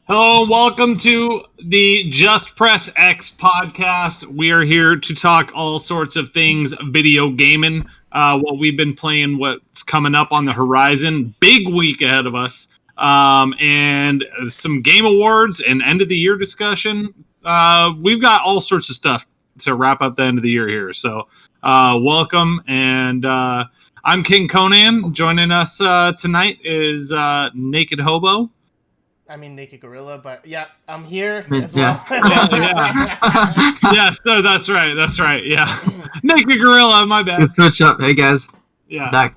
Hello, and welcome to the Just Press X podcast. We are here to talk all sorts of things video gaming. What we've been playing, what's coming up on the horizon. Big week ahead of us. And some game awards and end of the year discussion. We've got all sorts of stuff to wrap up the end of the year here. So, welcome. And I'm King Conan. Joining us tonight is Naked Hobo. Naked Gorilla, but yeah, I'm here mean, as well. Yes, no, that's right. That's right. Yeah. Naked Gorilla, my bad. Good switch up. Hey guys, Yeah. back.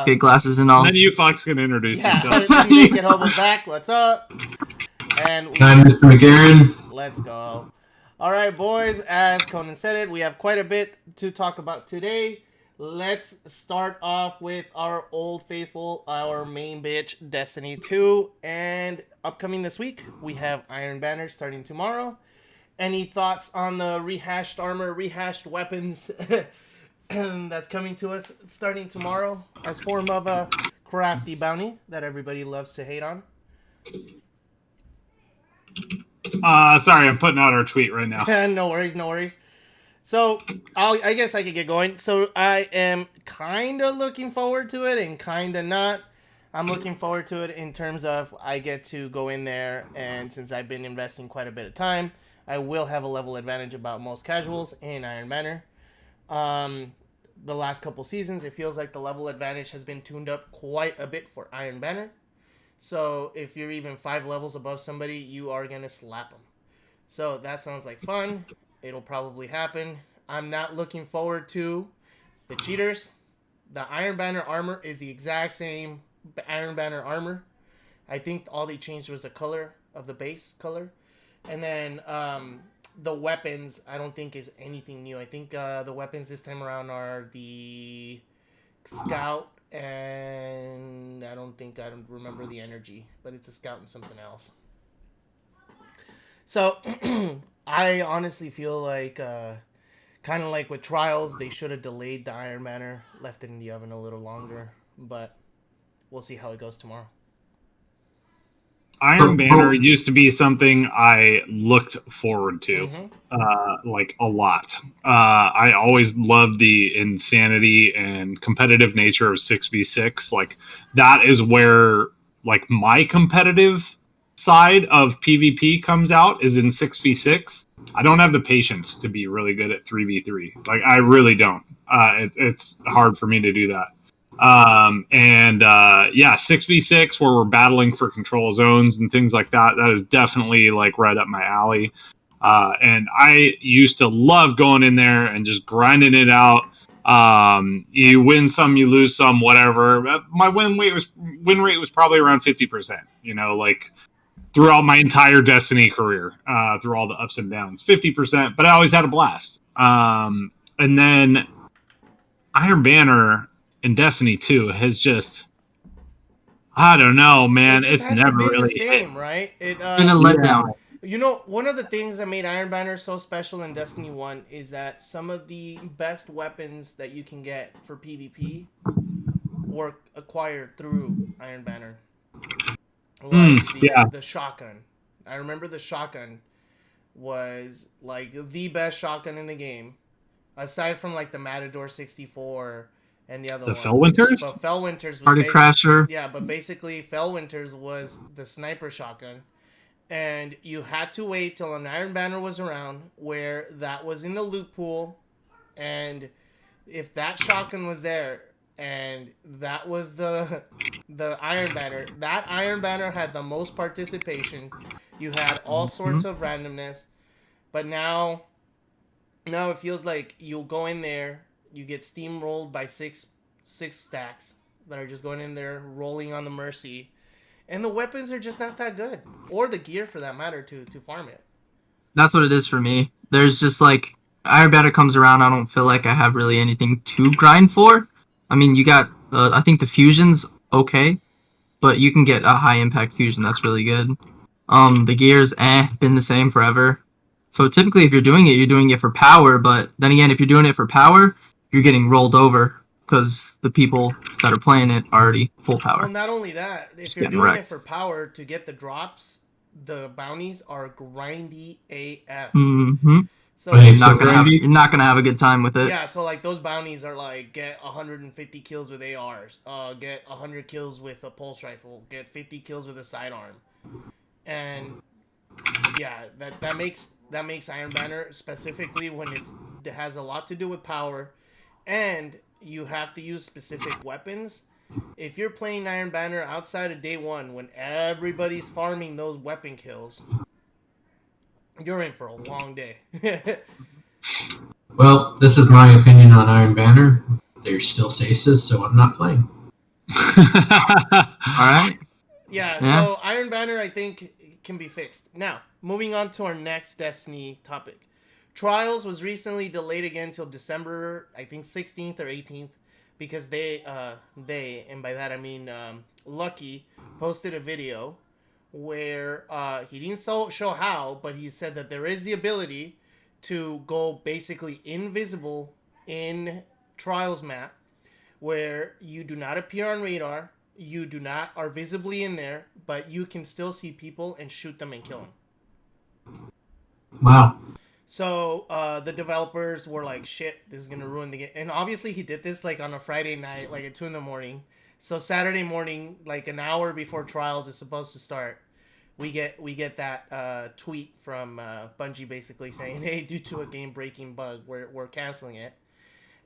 Big glasses and all. And then you Fox can introduce yourself. Naked Hobo back. What's up? And I'm Mr. McGarren. let's go. All right, boys. As Conan said it, we have quite a bit to talk about today. Let's start off with our old faithful, our main bitch, Destiny 2. And upcoming this week, we have Iron Banner starting tomorrow. Any thoughts on the rehashed armor, rehashed weapons that's coming to us starting tomorrow as form of a crafty bounty that everybody loves to hate on? Sorry, I'm putting out our tweet right now. No worries. So, I guess I could get going. So, I am kind of looking forward to it and kind of not. I'm looking forward to it in terms of I get to go in there, and since I've been investing quite a bit of time, I will have a level advantage about most casuals in Iron Banner. The last couple seasons, it feels like the level advantage has been tuned up quite a bit for Iron Banner. So, if you're even 5 levels above somebody, you are going to slap them. So, that sounds like fun. It'll probably happen. I'm not looking forward to the cheaters. The Iron Banner armor is the exact same Iron Banner armor. I think all they changed was the color of the base color. And then the weapons, I don't think is anything new. I think the weapons this time around are the Scout, and I don't remember the energy, but it's a Scout and something else. So, I honestly feel like, kind of like with Trials, they should have delayed the Iron Banner, left it in the oven a little longer, but we'll see how it goes tomorrow. Iron Banner used to be something I looked forward to, like a lot. I always loved the insanity and competitive nature of 6v6. Like, that is where, like, my competitive side of PvP comes out is in 6v6. I don't have the patience to be really good at 3v3. Like, I really don't. It's hard for me to do that. 6v6 where we're battling for control zones and things like that. That is definitely like right up my alley. And I used to love going in there and just grinding it out. You win some, you lose some, whatever. My win rate was probably around 50%. You know, like, throughout my entire Destiny career, through all the ups and downs, 50%, but I always had a blast. And then Iron Banner in Destiny 2 has just, I don't know, man. It's never been really the same, right? Been a letdown. You know, one of the things that made Iron Banner so special in Destiny 1 is that some of the best weapons that you can get for PvP were acquired through Iron Banner. Like the shotgun. I remember the shotgun was like the best shotgun in the game, aside from like the Matador 64 and the other one. The Fellwinters? But Fellwinters was Party Crasher. Yeah, but basically Fellwinters was the sniper shotgun. And you had to wait till an Iron Banner was around where that was in the loot pool. And if that shotgun was there, and that was the Iron Banner. That Iron Banner had the most participation. You had all sorts of randomness. But now it feels like you'll go in there, you get steamrolled by six stacks that are just going in there, rolling on the Mercy. And the weapons are just not that good. Or the gear, for that matter, to farm it. That's what it is for me. There's just like, Iron Banner comes around, I don't feel like I have really anything to grind for. I mean, you got, I think the fusion's okay, but you can get a high impact fusion, that's really good. The gear's been the same forever. So typically if you're doing it for power, but then again, if you're doing it for power, you're getting rolled over because the people that are playing it are already full power. Well, not only that, if you're doing it for power to get the drops, the bounties are grindy AF. Mm-hmm. So You're not gonna have a good time with it. yeah, so like those bounties are like get 150 kills with ARs, get 100 kills with a pulse rifle, get 50 kills with a sidearm, and yeah, that makes Iron Banner, specifically when it has a lot to do with power, and you have to use specific weapons. If you're playing Iron Banner outside of day one, when everybody's farming those weapon kills, you're in for a long day. Well, this is my opinion on Iron Banner. There's still stasis, so I'm not playing. All right. Yeah, so Iron Banner, I think, can be fixed. Now, moving on to our next Destiny topic. Trials was recently delayed again till December, I think 16th or 18th, because they, and by that I mean Lucky, posted a video where he didn't show how, but he said that there is the ability to go basically invisible in Trials map, where you do not appear on radar, you are visibly in there, but you can still see people and shoot them and kill them. Wow. So the developers were like, shit, this is going to ruin the game. And obviously he did this like on a Friday night, like at 2 a.m. So Saturday morning, like an hour before Trials is supposed to start, we get that tweet from Bungie basically saying, hey, due to a game-breaking bug, we're canceling it.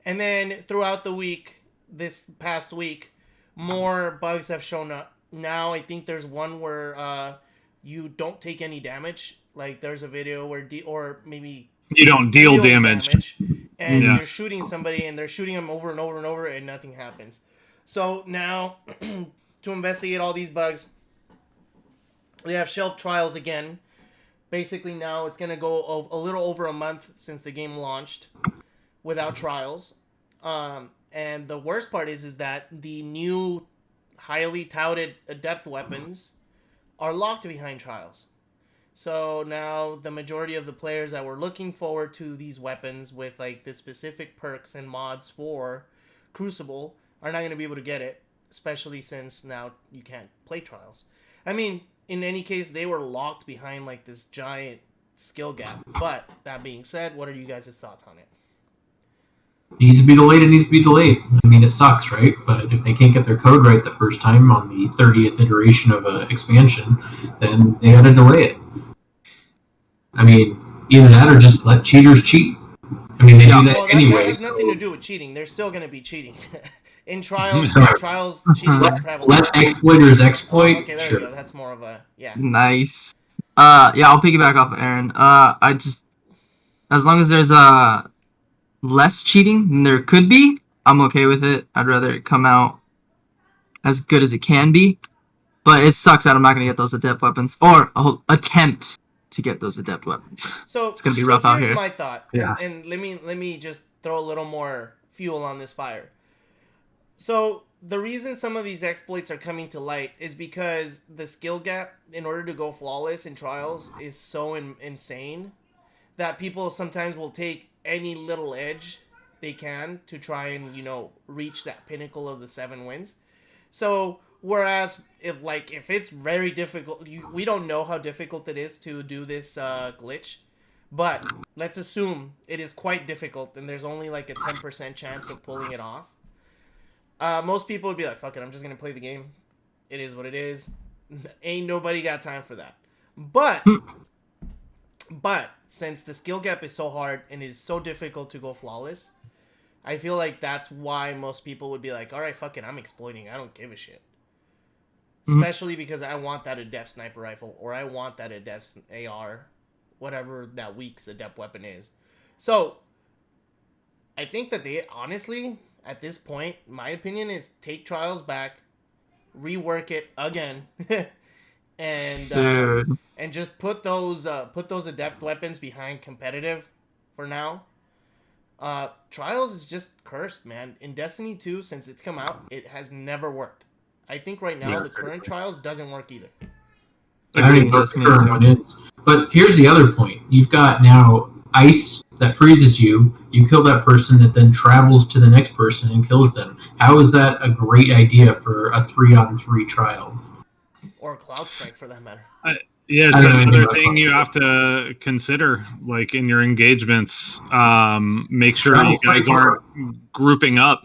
And then throughout the week, this past week, more bugs have shown up. Now I think there's one where you don't take any damage. Like there's a video where or maybe you don't deal damage. And you're shooting somebody and they're shooting them over and over and over and nothing happens. So now to investigate all these bugs, we have shelf Trials again. Basically now it's going to go a little over a month since the game launched without Trials. And the worst part is that the new highly touted adept weapons are locked behind Trials. So now the majority of the players that were looking forward to these weapons with like the specific perks and mods for Crucible are not going to be able to get it, especially since now you can't play Trials. I mean, in any case, they were locked behind like this giant skill gap. But that being said, what are you guys' thoughts on it? Needs to be delayed, it needs to be delayed. I mean, it sucks, right? But if they can't get their code right the first time on the 30th iteration of an expansion, then they gotta delay it. I mean, either that or just let cheaters cheat. I mean, they do that anyway. That has nothing to do with cheating. They're still gonna be cheating. In Trials, cheating is prevalent. Let exploiters exploit. Okay, there we go. That's more of a, yeah. Nice. Yeah, I'll piggyback off of Aaron. I just, as long as there's less cheating than there could be, I'm okay with it. I'd rather it come out as good as it can be. But it sucks that I'm not going to get those adept weapons. Or a whole attempt to get those adept weapons. So it's going to be rough out here. Here's my thought. Yeah. And let me just throw a little more fuel on this fire. So the reason some of these exploits are coming to light is because the skill gap in order to go flawless in Trials is so insane that people sometimes will take any little edge they can to try and, reach that pinnacle of the 7 wins. So whereas if it's very difficult, we don't know how difficult it is to do this glitch, but let's assume it is quite difficult and there's only like a 10% chance of pulling it off. Most people would be like, fuck it, I'm just going to play the game. It is what it is. Ain't nobody got time for that. But since the skill gap is so hard and it is so difficult to go flawless, I feel like that's why most people would be like, all right, fuck it, I'm exploiting. I don't give a shit. Especially because I want that adept sniper rifle or I want that adept AR, whatever that week's adept weapon is. So I think that they honestly, at this point, my opinion is take Trials back, rework it again, and just put those adept weapons behind competitive for now. Trials is just cursed, man. In Destiny 2, since it's come out, it has never worked. I think right now the current Trials doesn't work either. I don't even know what the current one is. But here's the other point. You've got now ice that freezes you. You kill that person that then travels to the next person and kills them. How is that a great idea for a 3-on-3 Trials? Or Cloud Strike, for that matter. Yeah, I it's don't know anything another about thing you Buffalo. have to consider, like in your engagements. Make sure you Travel's pretty guys far. aren't grouping up.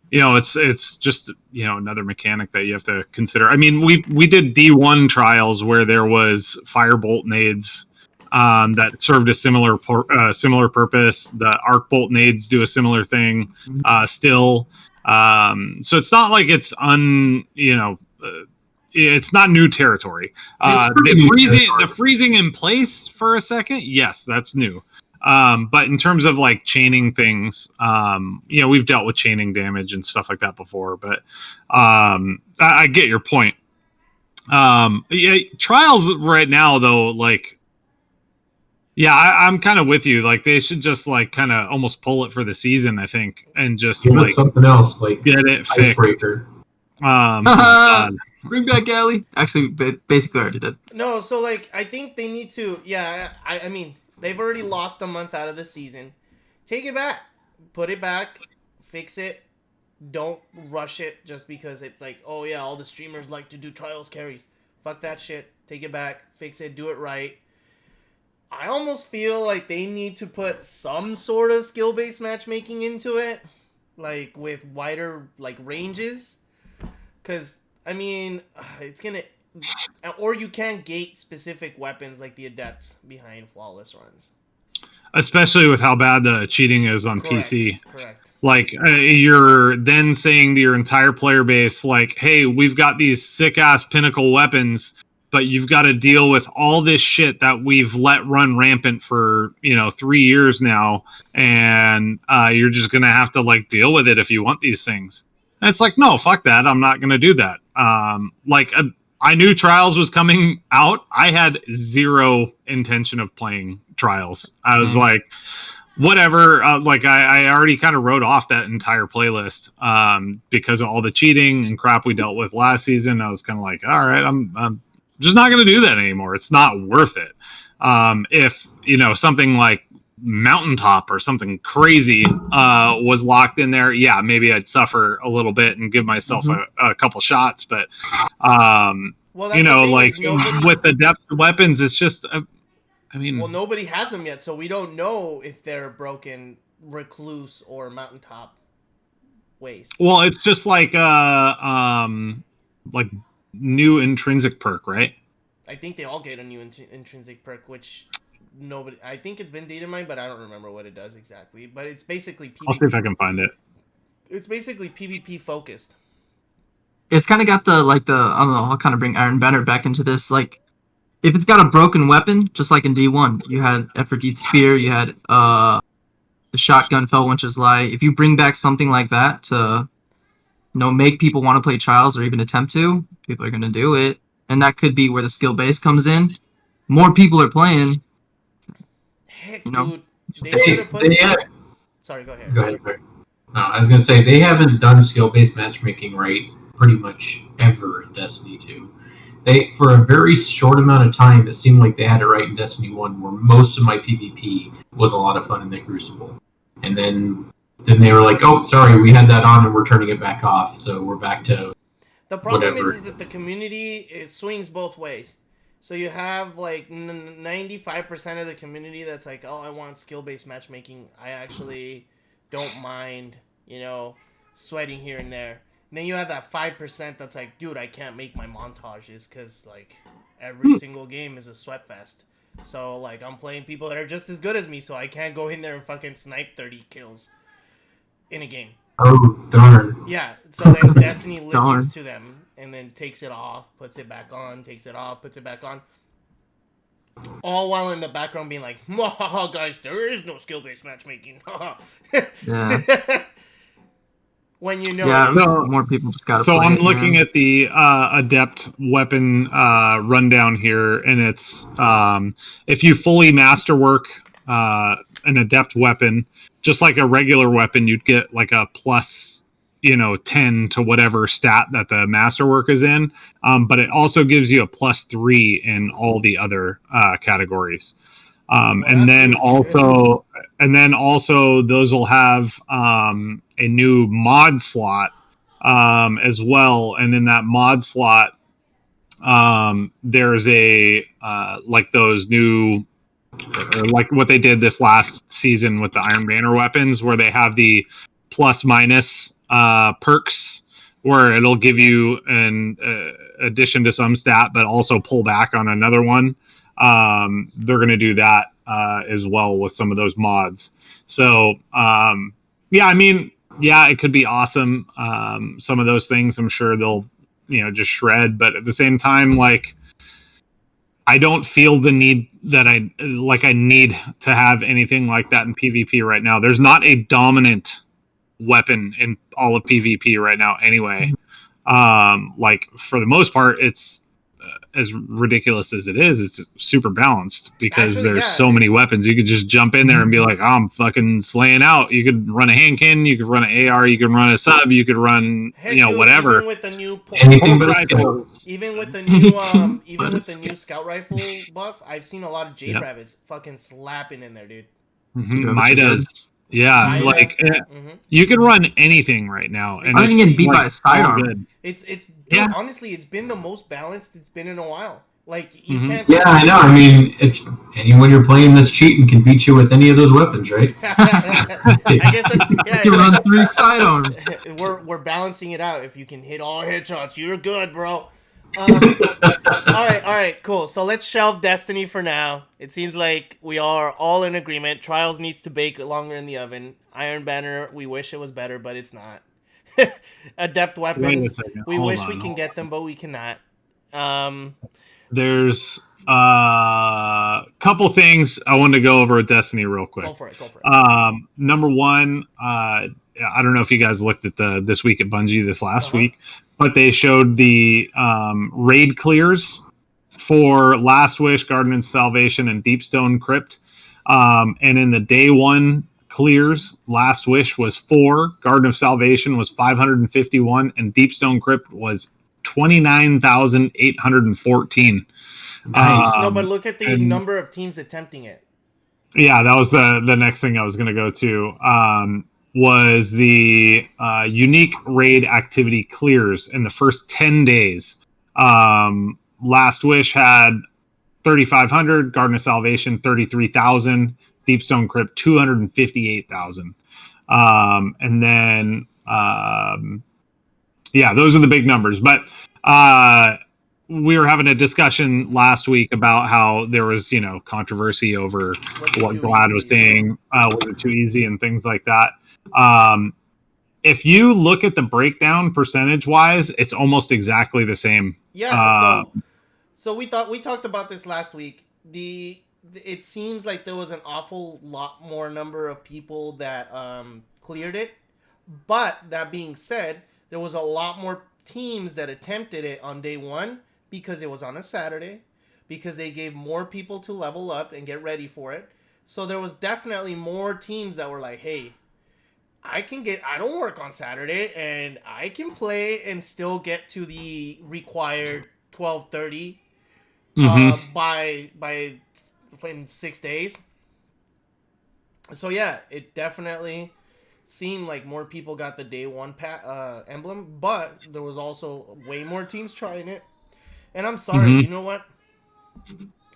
It's just another mechanic that you have to consider. I mean, we did D1 trials where there was firebolt nades that served a similar purpose. The arc bolt nades do a similar thing. Still, so it's not like it's it's not new territory. It's pretty new territory. The freezing in place for a second, yes, that's new. But in terms of like chaining things, we've dealt with chaining damage and stuff like that before. But I get your point. Trials right now though, like, yeah, I'm kind of with you. Like, they should just like kind of almost pull it for the season, I think, and just Give like it something else, like get it fixed. Icebreaker. Bring back Galley. Actually, basically already did. No, so like I think they need to. Yeah, I mean they've already lost a month out of the season. Take it back, put it back, fix it. Don't rush it just because it's like, oh yeah, all the streamers like to do trials carries. Fuck that shit. Take it back, fix it, do it right. I almost feel like they need to put some sort of skill-based matchmaking into it, like with wider like ranges, because I mean it's gonna, or you can gate specific weapons like the adept behind flawless runs. Especially with how bad the cheating is on PC. Correct. Like, you're then saying to your entire player base, like, hey, we've got these sick-ass pinnacle weapons, but you've got to deal with all this shit that we've let run rampant for, 3 years now, and you're just going to have to, like, deal with it if you want these things. And it's like, no, fuck that. I'm not going to do that. I knew Trials was coming out. I had zero intention of playing Trials. I was like, whatever. I already kind of wrote off that entire playlist because of all the cheating and crap we dealt with last season. I was kind of like, all right, I'm just not going to do that anymore. It's not worth it. If something like Mountaintop or something crazy was locked in there, yeah, maybe I'd suffer a little bit and give myself a couple shots. But Well, that's the thing, like is nobody, with the depth weapons, it's just. I mean, well, nobody has them yet, so we don't know if they're broken recluse or mountaintop waste. Well, it's just like new intrinsic perk, right? I think they all get a new intrinsic perk, which nobody. I think it's been data mined, but I don't remember what it does exactly. But it's basically PvP. I'll see if I can find it. It's basically PvP focused. It's kind of got the I don't know. I'll kind of bring Iron Banner back into this. Like, if it's got a broken weapon, just like in D1, you had Ephrodite's Spear, you had the shotgun Fellwinter's Lie. If you bring back something like that to, make people want to play Trials or even attempt to, people are going to do it. And that could be where the skill base comes in. More people are playing. Heck, dude. They should have put. Sorry, go ahead. Go ahead. No, I was going to say, they haven't done skill-based matchmaking right pretty much ever in Destiny 2. For a very short amount of time, it seemed like they had it right in Destiny 1, where most of my PvP was a lot of fun in the Crucible. And then they were like, oh, sorry, we had that on and we're turning it back off, so we're back to the problem whatever. is that the community, it swings both ways. So you have like 95% of the community that's like, oh, I want skill-based matchmaking. I actually don't mind, sweating here and there. And then you have that 5% that's like, dude, I can't make my montages because, like, every single game is a sweat fest. So, like, I'm playing people that are just as good as me, so I can't go in there and fucking snipe 30 kills in a game. Oh, darn. Yeah, so then Destiny listens to them and then takes it off, puts it back on, takes it off, puts it back on. All while in the background being like, guys, there is no skill-based matchmaking. Yeah. When more people just got to play. So I'm looking at the adept weapon rundown here, and it's if you fully masterwork an adept weapon, just like a regular weapon, you'd get like a plus 10 to whatever stat that the masterwork is in, but it also gives you a +3 in all the other categories. And then also those will have a new mod slot as well, and in that mod slot there's a like those new, or like what they did this last season with the Iron Banner weapons, where they have the plus minus perks, where it'll give you an addition to some stat, but also pull back on another one. They're going to do that as well with some of those mods. So yeah, I mean, yeah, it could be awesome. Some of those things, I'm sure they'll, just shred, but at the same time, like, I don't feel the need that I need to have anything like that in PvP right now. There's not a dominant weapon in all of PvP right now anyway. Like, for the most part, it's as ridiculous as it is, it's super balanced because there's so many weapons. You could just jump in there and be like, oh, I'm fucking slaying out. You could run a hand cannon, you could run an AR, you could run a sub, you could run, whatever. Even with the new even with the new even with the new scout rifle buff, I've seen a lot of Jade Rabbits fucking slapping in there, dude. Midas. Yeah, like you can run anything right now, and I'm even getting beat by a sidearm. It's dude, honestly, it's been the most balanced it's been in a while. Like, you can't. Yeah, I know. I mean, anyone you're playing that's cheating can beat you with any of those weapons, right? I guess that's You run 3 sidearms. We're balancing it out. If you can hit all headshots, you're good, bro. All right, cool. So let's shelve Destiny for now. It seems like we are all in agreement. Trials needs to bake longer in the oven. Iron Banner, we wish it was better, but it's not. Adept weapons, we wish we can get them, but we cannot. There's a couple things I wanted to go over with Destiny real quick. Go for it. Number one, I don't know if you guys looked at This Week at Bungie this last week, but they showed the raid clears for Last Wish, Garden of Salvation, and Deepstone Crypt. And in the day one clears, Last Wish was 4, Garden of Salvation was 551, and Deepstone Crypt was 29,814. Nice. No, but look at the number of teams attempting it. Yeah, that was the next thing I was going to go to. Was the unique raid activity clears in the first 10 days. Last Wish had 3,500, Garden of Salvation 33,000, Deepstone Crypt 258,000. And then those are the big numbers. But we were having a discussion last week about how there was, controversy over what Glad was saying. Was it too easy and things like that. If you look at the breakdown percentage-wise, it's almost exactly the same. Yeah. So we talked about this last week. It seems like there was an awful lot more number of people that cleared it. But that being said, there was a lot more teams that attempted it on day one because it was on a Saturday, because they gave more people to level up and get ready for it. So there was definitely more teams that were like, hey, I don't work on Saturday and I can play and still get to the required 12:30 by in 6 days. So yeah, it definitely seemed like more people got the day one emblem, but there was also way more teams trying it. And I'm sorry, you know what?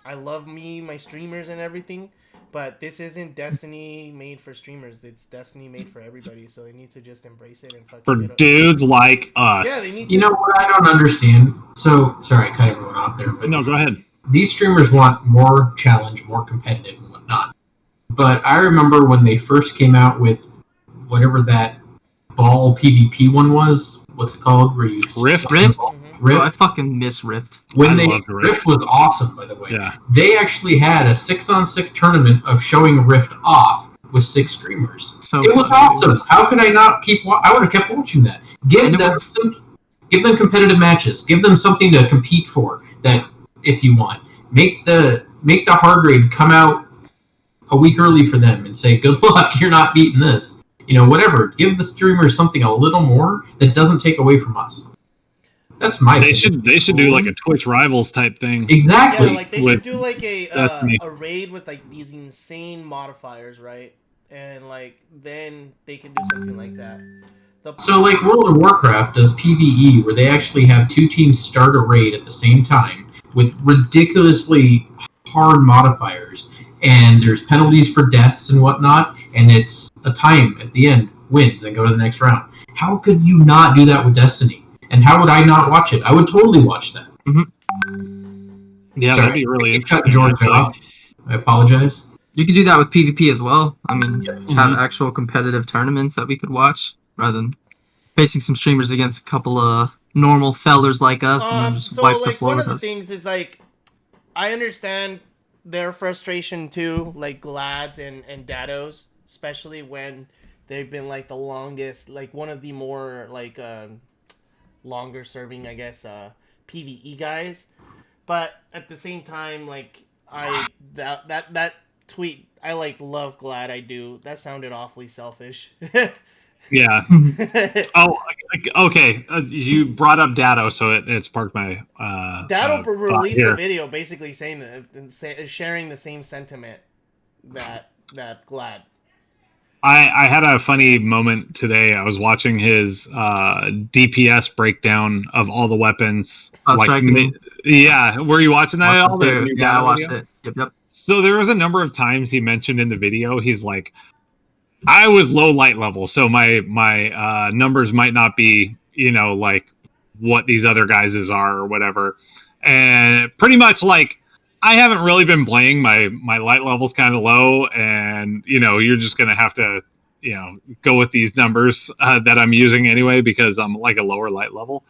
I love my streamers and everything, but this isn't Destiny made for streamers. It's Destiny made for everybody, so they need to just embrace it and fucking for dudes like us. Yeah, they need to. You know what I don't understand? So, sorry, I cut everyone off there. But no, go ahead. These streamers want more challenge, more competitive and whatnot. But I remember when they first came out with whatever that ball PvP one was. What's it called? Where you Rift? Rift? Oh, I fucking miss Rift. Rift was awesome, by the way. Yeah. They actually had a 6-on-6 tournament of showing Rift off with 6 streamers. It was awesome. How could I not I would have kept watching that. Give them competitive matches. Give them something to compete for. That if you want, make the hard raid come out a week early for them and say, good luck, you're not beating this. Whatever. Give the streamers something a little more that doesn't take away from us. That's my. They should do like a Twitch Rivals type thing. Exactly. Yeah, like they should do like a raid with like these insane modifiers, right? And like then they can do something like that. So, like World of Warcraft does PvE, where they actually have two teams start a raid at the same time with ridiculously hard modifiers, and there's penalties for deaths and whatnot, and it's a time at the end wins and go to the next round. How could you not do that with Destiny? And how would I not watch it? I would totally watch that. Yeah, Sorry, that'd be really I cut interesting. George Actually. off. I apologize. You could do that with PvP as well. I mean, have Mhm. actual competitive tournaments that we could watch rather than facing some streamers against a couple of normal fellers like us and then just So wipe the like floor one with of the us. things is like I understand their frustration too, like Glads and Dados, especially when they've been like the longest, like one of the more like longer serving, I guess, PVE guys. But at the same time, like that tweet, I like love Glad. I do. That sounded awfully selfish. Yeah. Oh, okay. You brought up Datto, so it sparked my Dado thought released a here. video basically saying that and sharing the same sentiment that Glad. I had a funny moment today. I was watching his DPS breakdown of all the weapons. Yeah, were you watching that at all? Yeah, I watched it. Yep. So there was a number of times he mentioned in the video, he's like, I was low light level, so my numbers might not be, like what these other guys' are or whatever. And pretty much like I haven't really been playing. My light level's kind of low, and you're just gonna have to go with these numbers that I'm using anyway because I'm like a lower light level,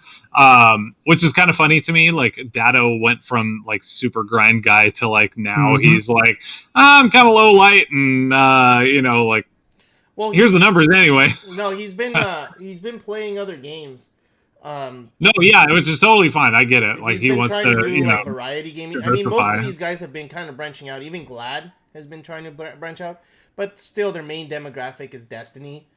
which is kind of funny to me. Like Datto went from like super grind guy to like now he's like I'm kind of low light and like. Well, here's the numbers anyway. No, he's been playing other games. No, yeah, it was just totally fine. I get it. Like he wants to do like variety gaming. I mean, most of these guys have been kind of branching out. Even Glad has been trying to branch out, but still, their main demographic is Destiny.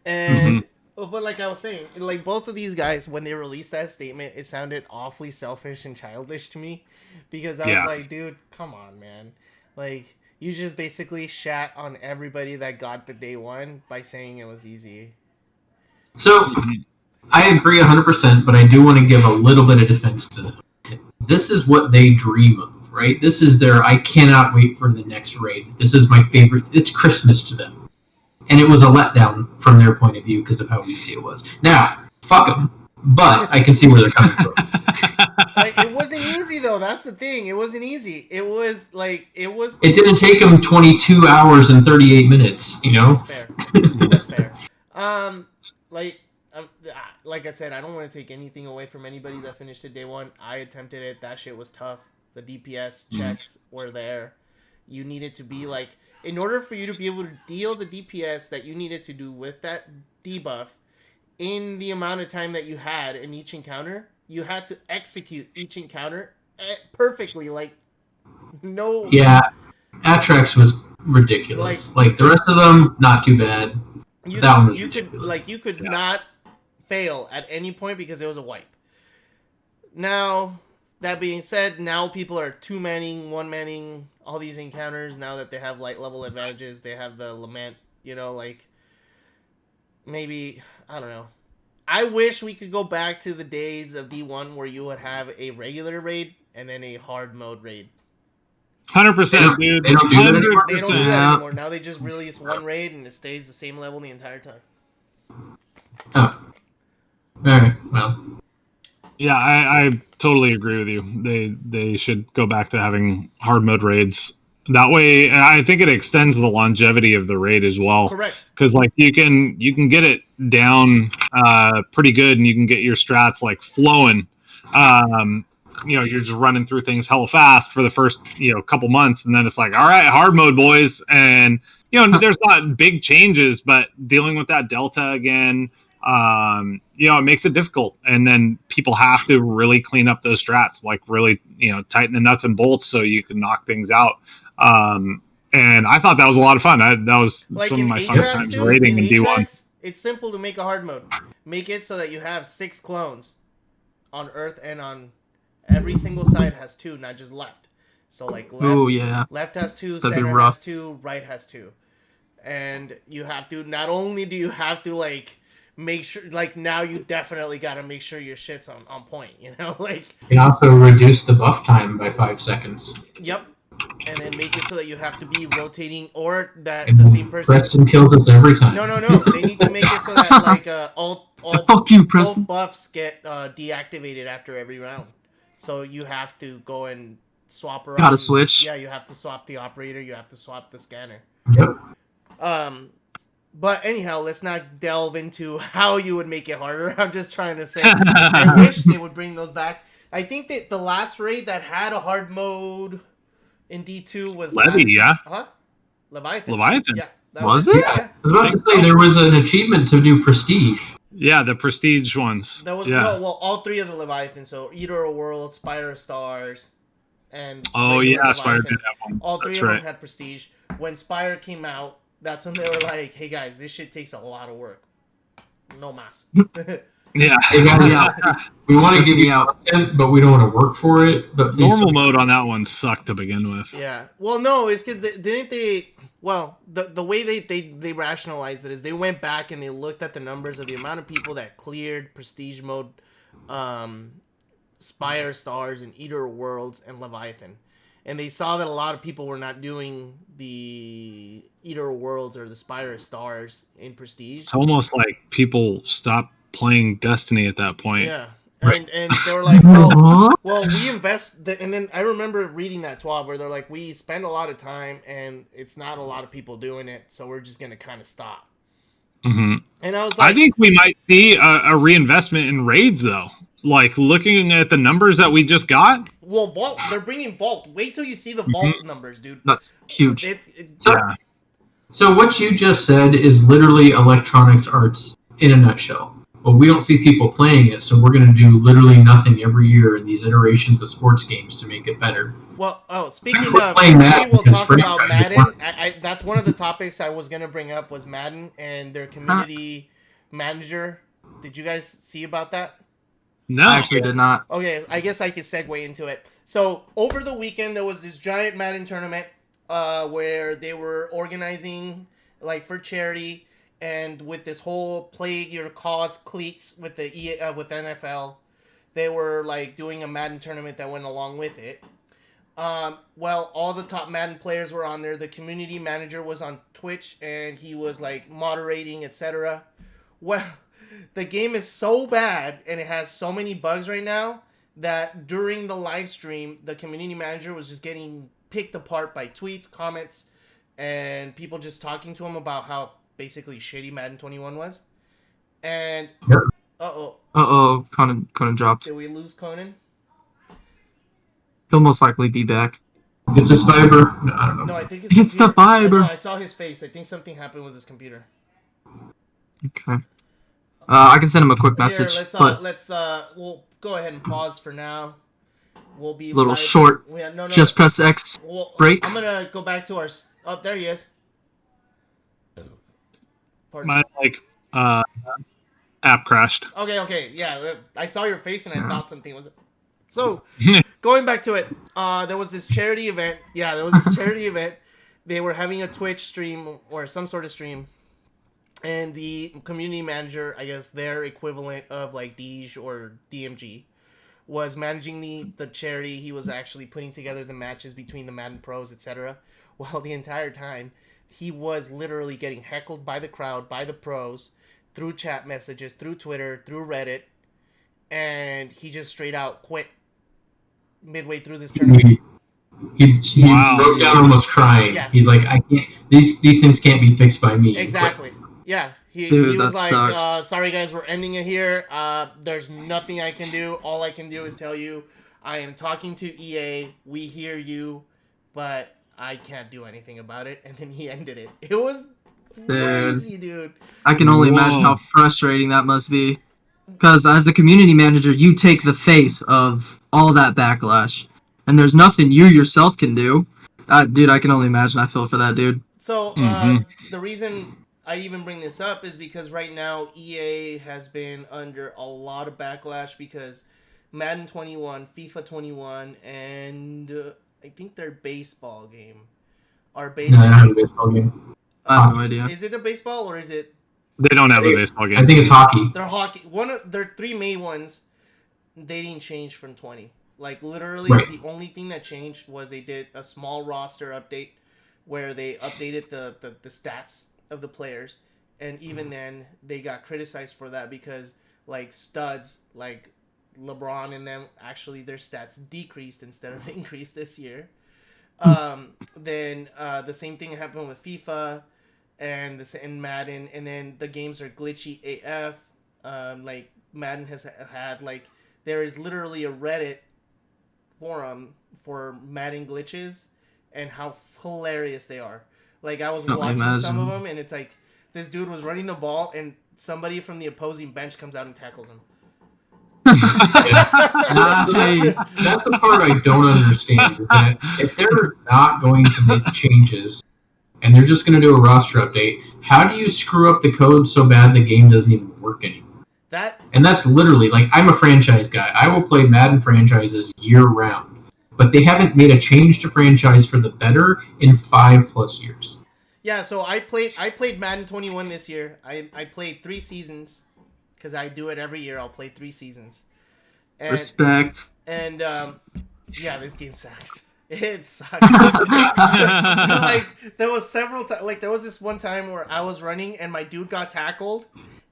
And but like I was saying, like both of these guys, when they released that statement, it sounded awfully selfish and childish to me, because I was like, dude, come on, man, like. You just basically shat on everybody that got the day one by saying it was easy. So, I agree 100%, but I do want to give a little bit of defense to them. This is what they dream of, right? This is their, I cannot wait for the next raid. This is my favorite. It's Christmas to them. And it was a letdown from their point of view because of how easy it was. Now, fuck them. But I can see where they're coming from. Like, it wasn't easy though. That's the thing. It wasn't easy. It was like it didn't take them 22 hours and 38 minutes. That's fair. That's fair. Like I said, I don't want to take anything away from anybody that finished it day one. I attempted it. That shit was tough. The DPS checks were there. You needed to be like, in order for you to be able to deal the DPS that you needed to do with that debuff. In the amount of time that you had in each encounter, you had to execute each encounter perfectly. Like, no. Yeah, Atrax was ridiculous. Like the rest of them, not too bad. That one was ridiculous. You could not fail at any point because it was a wipe. Now, that being said, now people are two-manning, one-manning all these encounters. Now that they have light level advantages, they have the lament. Maybe, I don't know. I wish we could go back to the days of D1 where you would have a regular raid and then a hard mode raid. 100%, dude. They don't do that anymore. They don't do that anymore. Now they just release one raid and it stays the same level the entire time. Oh. Alright, well. Yeah, I totally agree with you. They should go back to having hard mode raids. That way, I think it extends the longevity of the raid as well. Correct. Because like you can get it down pretty good, and you can get your strats like flowing. You're just running through things hella fast for the first couple months, and then it's like, all right, hard mode, boys. And there's not big changes, but dealing with that delta again, it makes it difficult. And then people have to really clean up those strats, like really tighten the nuts and bolts so you can knock things out. And I thought that was a lot of fun. That was like some of my funnest times raiding in D1. It's simple to make a hard mode. Make it so that you have 6 clones on Earth, and on every single side has 2, not just left. So like left has 2, center has 2, right has 2. And you have to, not only do you have to like make sure, like, now you definitely got to make sure your shit's on point, you know? Like, You can also reduce the buff time by 5 seconds. yep. And then make it so that you have to be rotating, or that And the same person. Preston kills us every time. No. They need to make it so that, like, Fuck you, all Preston. buffs get deactivated after every round. So you have to go and swap around. Gotta switch. Yeah, you have to swap the operator. You have to swap the scanner. Yep. But anyhow, let's not delve into how you would make it harder. I'm just trying to say, I wish they would bring those back. I think that the last raid that had a hard mode in D2 was Levy, yeah. Huh? Leviathan. Leviathan. Yeah. Was it? Yeah. I was about to say there was an achievement to do prestige. Yeah, the prestige ones. There was yeah. all three of the Leviathan. So Eater of Worlds, Spire of Stars, and Oh regular yeah, Spire Leviathan. did have one. All three That's of right. them had prestige. When Spire came out, that's when they were like, "Hey guys, this shit takes a lot of work. No mas." Yeah. Hey guys, we want to give you out. content, but we don't want to work for it. But please Normal don't- mode on that one sucked to begin with. Yeah. Well, no, it's because didn't they? Well, the way they rationalized it is they went back and they looked at the numbers of the amount of people that cleared prestige mode, Spire Stars and Eater of Worlds and Leviathan, and they saw that a lot of people were not doing the Eater of Worlds or the Spire Stars in prestige. It's almost like people stopped playing Destiny at that point. Yeah. Right. And they were like, well, What? we invest, and then I remember reading that 12 where they're like, we spend a lot of time and it's not a lot of people doing it, so we're just going to kind of stop. hmm And I was like, I think we might see a reinvestment in raids, though. Like, looking at the numbers that we just got. well, Vault, they're bringing Vault. Wait till you see the Vault numbers, dude. That's huge. So, Yeah. so what you just said is literally Electronics Arts in a nutshell. But we don't see people playing it, so we're going to do literally nothing every year in these iterations of sports games to make it better. Well, speaking We're of, playing Madden maybe we'll because talk franchises about Madden. work. That's one of the topics I was going to bring up was Madden and their community manager. Did you guys see about that? No. I actually did not. Okay, I guess I could segue into it. So over the weekend, there was this giant Madden tournament where they were organizing, like, for charity, and with this whole play your cause cleats with the with NFL, they were like doing a Madden tournament that went along with it. Well, all the top Madden players were on there. The community manager was on Twitch, and he was like moderating, etc. Well, the game is so bad and it has so many bugs right now that during the live stream, the community manager was just getting picked apart by tweets, comments, and people just talking to him about how basically shitty Madden 21 was. And Yep. Conan dropped. did we lose Conan? He'll most likely be back. It's his fiber. No, I don't know. No, I think It's the fiber. I saw his face. I think something happened with his computer. Okay. I can send him a quick message, Here, but we'll go ahead and pause for now. We'll be little live. short. No. Just press X. Well, break. I'm gonna go back to our. Oh, there he is. Pardon. My, app crashed. Okay, yeah. I saw your face and I thought something was. So, going back to it, there was this charity event. Yeah, there was this charity event. They were having a Twitch stream or some sort of stream, and the community manager, I guess their equivalent of like Deej or DMG, was managing the charity. He was actually putting together the matches between the Madden pros, etc. Well, the entire time, he was literally getting heckled by the crowd, by the pros, through chat messages, through Twitter, through Reddit, and he just straight out quit midway through this tournament. He Wow. broke down almost crying. Yeah. He's like, I can't. These things can't be fixed by me. Exactly. Yeah. He Dude, was that like, sucks. sorry guys, we're ending it here. There's nothing I can do. All I can do is tell you I am talking to EA. We hear you, but I can't do anything about it. And then he ended it. It was crazy, dude. I can only imagine how frustrating that must be. Because as the community manager, you take the face of all that backlash, and there's nothing you yourself can do. Dude, I can only imagine. I feel for that dude. So, Mhm. the reason I even bring this up is because right now EA has been under a lot of backlash because Madden 21, FIFA 21, and I think their baseball game are No, I basically... don't have a baseball game. I have no idea. Is it a baseball or is it... They don't have a baseball game. I think it's hockey. They're hockey. One of their 3 main ones, they didn't change from 20. Like literally, the only thing that changed was they did a small roster update where they updated the stats of the players, and even then they got criticized for that because like studs like LeBron and them, actually their stats decreased instead of increased this year. Then the same thing happened with FIFA and Madden, and then the games are glitchy AF. Like Madden has had like there is literally a Reddit forum for Madden glitches and how hilarious they are. Like I was watching some of them, and it's like this dude was running the ball, and somebody from the opposing bench comes out and tackles him. That's the part I don't understand. Is that if they're not going to make changes and they're just going to do a roster update, how do you screw up the code so bad the game doesn't even work anymore? And that's literally, like, I'm a franchise guy. I will play Madden franchises year-round. But they haven't made a change to franchise for the better in 5+ years. Yeah, so I played Madden 21 this year. I played 3 seasons. Because I do it every year. I'll play 3 seasons. And, Respect. And, yeah, this game sucks. It sucks. Like, there was several times. Like, there was this one time where I was running and my dude got tackled.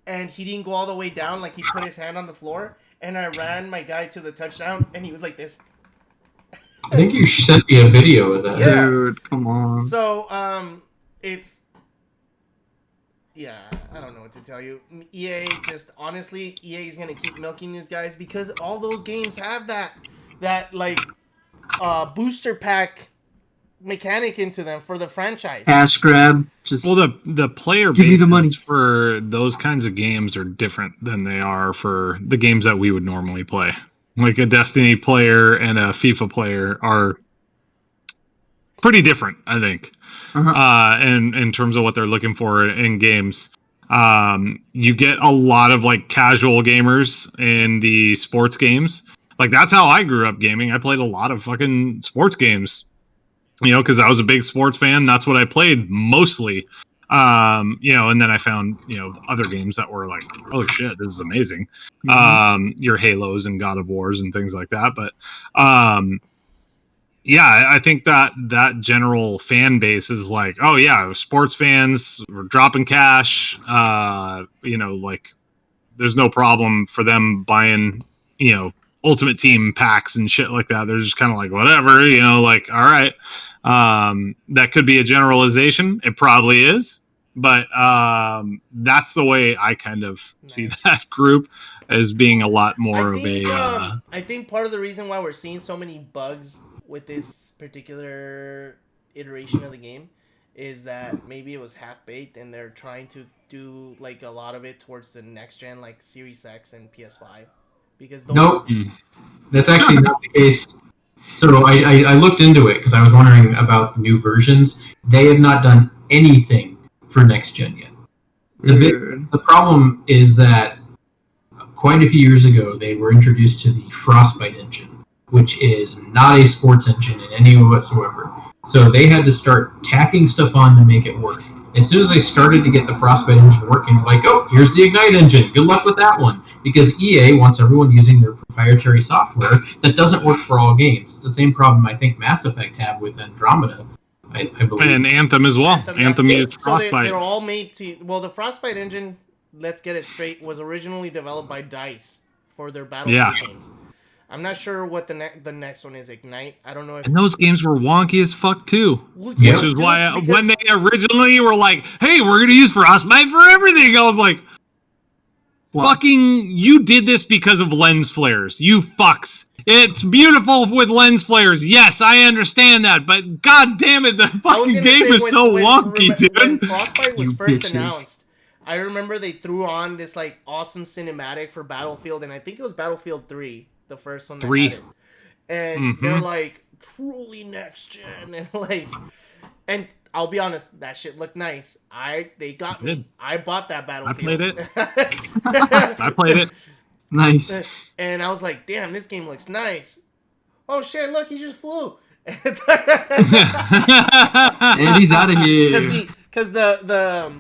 And he didn't go all the way down. Like, he put his hand on the floor. And I ran my guy to the touchdown. And he was like this. I think you sent me a video of that. Yeah. Dude, come on. So, it's... Yeah, I don't know what to tell you. EA just, honestly, EA is going to keep milking these guys because all those games have that like, booster pack mechanic into them for the franchise. Cash grab. Just the player give me the money. bases for those kinds of games are different than they are for the games that we would normally play. Like a Destiny player and a FIFA player are pretty different, I think. In terms of what they're looking for in games. You get a lot of like casual gamers in the sports games. Like that's how I grew up gaming. I played a lot of fucking sports games, you know, because I was a big sports fan. That's what I played mostly. You know, and then I found, you know, other games that were like, oh shit, this is amazing. Your Halos and God of Wars and things like that. But yeah, I think that general fan base is like, oh yeah, sports fans, we're dropping cash. You know, like there's no problem for them buying, you know, Ultimate Team packs and shit like that. They're just kind of like, whatever, you know, like, all right. That could be a generalization. It probably is. But that's the way I kind of see that group as being a lot more of a... I think part of the reason why we're seeing so many bugs with this particular iteration of the game is that maybe it was half-baked and they're trying to do like a lot of it towards the next gen, like Series X and PS5. Because nope, that's actually not the case. So I looked into it because I was wondering about the new versions. They have not done anything for next gen yet. The problem is that quite a few years ago they were introduced to the Frostbite engine, which is not a sports engine in any way whatsoever. So they had to start tacking stuff on to make it work. As soon as they started to get the Frostbite engine working, like, oh, here's the Ignite engine. Good luck with that one. Because EA wants everyone using their proprietary software that doesn't work for all games. It's the same problem I think Mass Effect have with Andromeda, I believe. And Anthem as well. Anthem used Frostbite. So they're all made to... Well, the Frostbite engine, let's get it straight, was originally developed by DICE for their Battlefield games. I'm not sure what the next one is, Ignite. I don't know if... And those games were wonky as fuck, too. Yeah. Which is why when they originally were like, hey, we're going to use Frostbite for everything, I was like, fucking, you did this because of lens flares. You fucks. It's beautiful with lens flares. Yes, I understand that. But god damn it, the fucking game is so wonky, dude. When Frostbite was first announced, I remember they threw on this like awesome cinematic for Battlefield, and I think it was Battlefield 3. The first one, 3, and they're like truly next gen, and like, and I'll be honest, that shit looked nice. They got me. I bought that Battlefield. I played it. I played it. Nice. And I was like, damn, this game looks nice. Oh shit! Look, he just flew. And he's out of here. Because the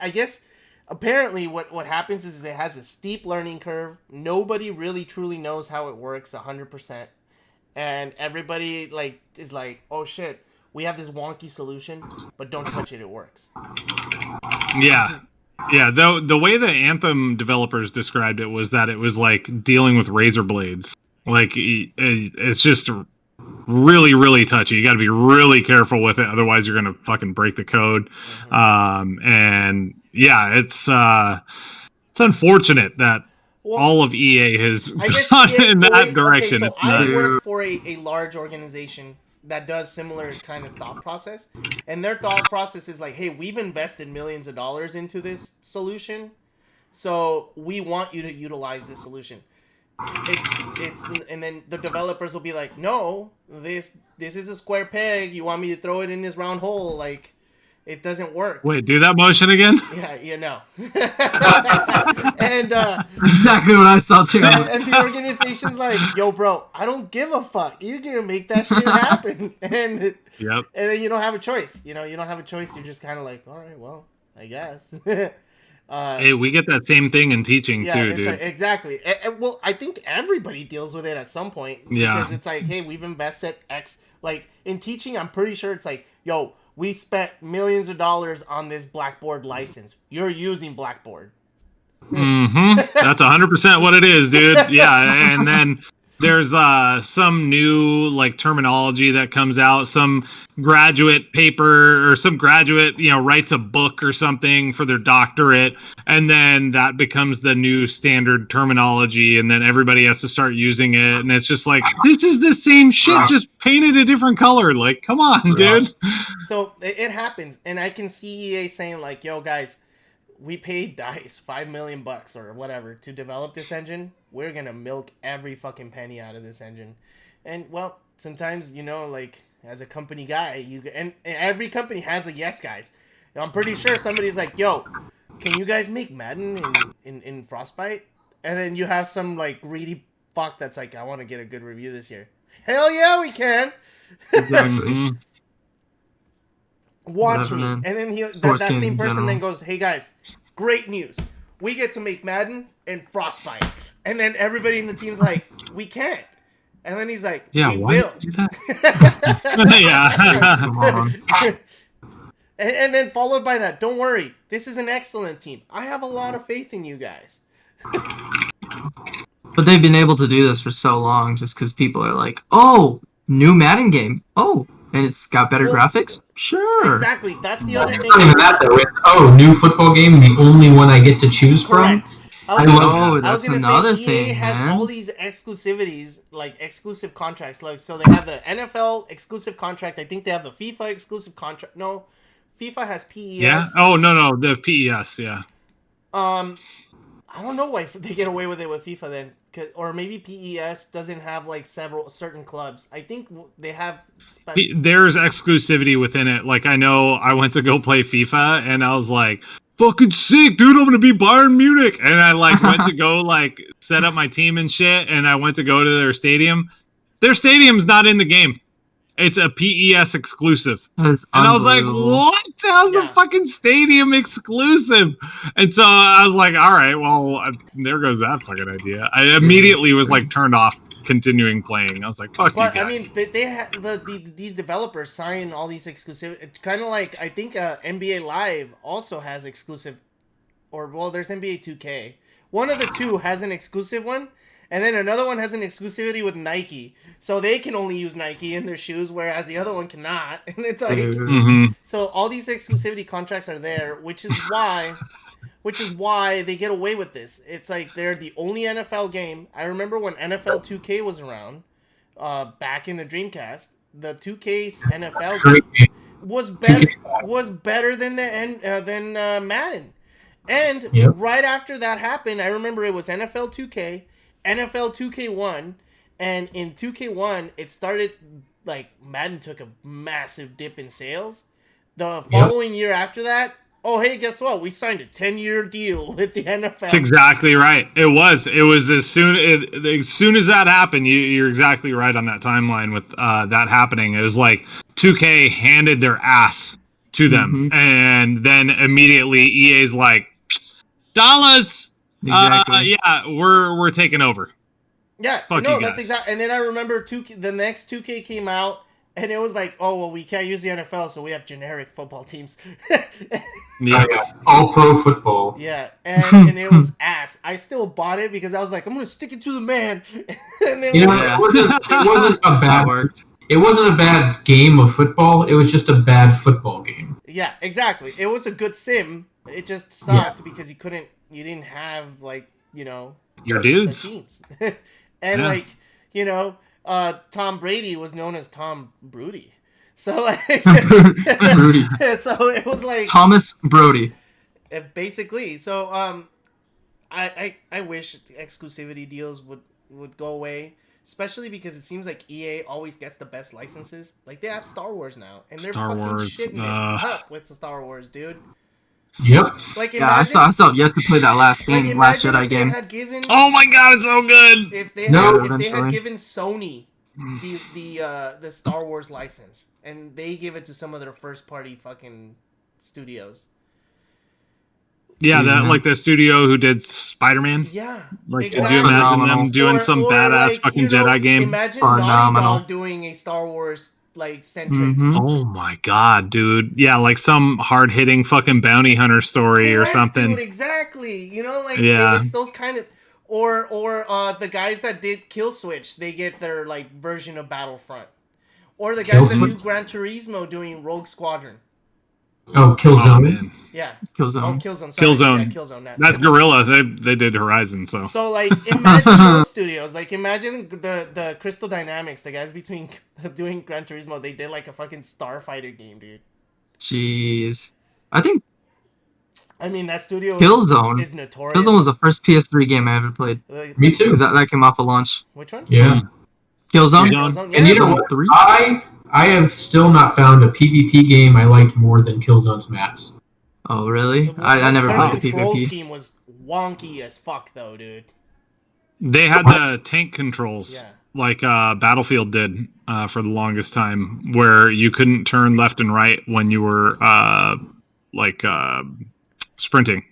I guess apparently what happens is it has a steep learning curve. Nobody really truly knows how it works 100%. And everybody like is like, "Oh shit, we have this wonky solution, but don't touch it, it works." Yeah. Yeah, the way the Anthem developers described it was that it was like dealing with razor blades. Like it's just really, really touchy. You got to be really careful with it, otherwise you're gonna fucking break the code. And yeah, it's unfortunate that all of EA has gone in that direction. Okay, so I work for a large organization that does similar kind of thought process, and their thought process is like, hey, we've invested millions of dollars into this solution, so we want you to utilize this solution. And then the developers will be like, no, this is a square peg, you want me to throw it in this round hole, like it doesn't work. Wait, do that motion again? Yeah, you know. And exactly what I saw too. And the organization's like, yo, bro, I don't give a fuck. You're gonna make that shit happen. And then you don't have a choice. You don't have a choice. You're just kind of like, all right, well, I guess. Hey, we get that same thing in teaching too, dude. Like, exactly. Well, I think everybody deals with it at some point. Yeah. Because it's like, hey, we've invested X. Like, in teaching, I'm pretty sure it's like, yo, we spent millions of dollars on this Blackboard license. You're using Blackboard. That's 100% what it is, dude. Yeah, and then there's some new like terminology that comes out. Some graduate paper or some graduate, writes a book or something for their doctorate, and then that becomes the new standard terminology, and then everybody has to start using it, and it's just like, this is the same shit, just painted a different color. Like, come on, dude. So it happens, and I can see EA saying like, yo, guys, we paid DICE $5 million or whatever to develop this engine. We're gonna milk every fucking penny out of this engine. And well, sometimes, like as a company guy, and every company has a yes guys. I'm pretty sure somebody's like, yo, can you guys make Madden in Frostbite? And then you have some like greedy fuck that's like, I want to get a good review this year. Hell yeah, we can. Exactly. Watch me. And then that same person then goes, hey guys, great news. We get to make Madden and Frostbite. And then everybody in the team's like, we can't. And then he's like, yeah, we why will. did you do that? Yeah. And then followed by that, don't worry, this is an excellent team. I have a lot of faith in you guys. But they've been able to do this for so long just because people are like, oh, new Madden game. Oh, and it's got better graphics? Sure. Exactly. That's the other thing. It's not even that, though. It's, new football game, the only one I get to choose from. Correct. That's another thing, EA has man. all these exclusivities, like exclusive contracts. Like, so they have the NFL exclusive contract. I think they have the FIFA exclusive contract. No, FIFA has PES. Yeah. Oh no, the PES. Yeah. I don't know why they get away with it with FIFA then, or maybe PES doesn't have like certain clubs. I think they have. There's exclusivity within it. Like, I know I went to go play FIFA and I was like, fucking sick, dude, I'm gonna be Bayern Munich. And I like went to go like set up my team and shit, and I went to go to their stadium. Their stadium's not in the game. It's a PES exclusive. And I was like, what? How's the fucking stadium exclusive? And so I was like, all right, well, there goes that fucking idea. I immediately was like turned off continuing playing. I was like, fuck you guys. I mean, they have these developers sign all these exclusive. It's kind of like, I think NBA Live also has exclusive, there's NBA 2K. One of the two has an exclusive one, and then another one has an exclusivity with Nike, so they can only use Nike in their shoes, whereas the other one cannot. And it's like, so all these exclusivity contracts are there, which is why they get away with this. It's like they're the only NFL game. I remember when NFL 2K was around, back in the Dreamcast, the 2K's NFL game was better than Madden. And right after that happened, I remember it was NFL 2K, NFL 2K1, and in 2K1 it started like Madden took a massive dip in sales. The following year after that, oh, hey, guess what? We signed a 10-year deal with the NFL. That's exactly right. It was as soon as that happened, you're exactly right on that timeline with that happening. It was like 2K handed their ass to them, and then immediately EA's like, Dollars. Exactly. Yeah, we're taking over. Yeah, Fuck no, you that's guys. exactly. And then I remember the next 2K came out, and it was like, oh well, we can't use the NFL, so we have generic football teams. Yeah. All pro football. Yeah, and it was ass. I still bought it because I was like, I'm gonna stick it to the man. And then Yeah. it wasn't a That bad. worked. It wasn't a bad game of football. It was just a bad football game. yeah, exactly. It was a good sim. It just sucked because you didn't have like Your the dudes. teams, and Yeah. like Tom Brady was known as Tom Broody. So like, Broody. so it was like Thomas Brody. basically. So I wish exclusivity deals would go away, especially because it seems like EA always gets the best licenses. Like they have Star Wars now, and they're Star fucking Wars, shitting it up with the Star Wars, dude. Yep. Like Yeah, I still have yet to play that last like game, last imagine Jedi if they game. had given Oh my god, it's so good. if they No. had Eventually. given Sony the Star Wars license and they give it to some of their first party fucking studios. Yeah, Jeez, that man. like the studio who did Spider-Man. Yeah, Like, exactly. could you imagine Phenomenal. them doing some badass like, fucking Jedi game? Imagine Phenomenal. Naughty Dog doing a Star Wars like centric. Mhm. Oh my god, dude! Yeah, like some hard-hitting fucking bounty hunter story or Correct, something. dude, exactly. Like Yeah. it's those kind of or the guys that did Kill Switch, they get their like version of Battlefront. Or the guys that Killzone? do Gran Turismo doing Rogue Squadron. Oh, Oh Killzone. man, Yeah. Killzone. Oh, Killzone. Sorry. Killzone. Yeah, Killzone. that's Gorilla. They did Horizon, so So like imagine those studios. Like imagine the Crystal Dynamics, the guys between doing Gran Turismo, they did like a fucking Starfighter game, dude. Jeez. I think I mean that studio Killzone. is notorious. Killzone was the first PS3 game I ever played. Like, Me too. Because that came off a launch. which one? Yeah. Killzone? Killzone. Yeah, And you know Killzone what? 3? I have still not found a PvP game I liked more than Killzone's maps. Oh, really? I never Their played the control PvP. scheme was wonky as fuck, though, dude. they had the tank controls. Yeah. Like Battlefield did for the longest time, where you couldn't turn left and right when you were sprinting.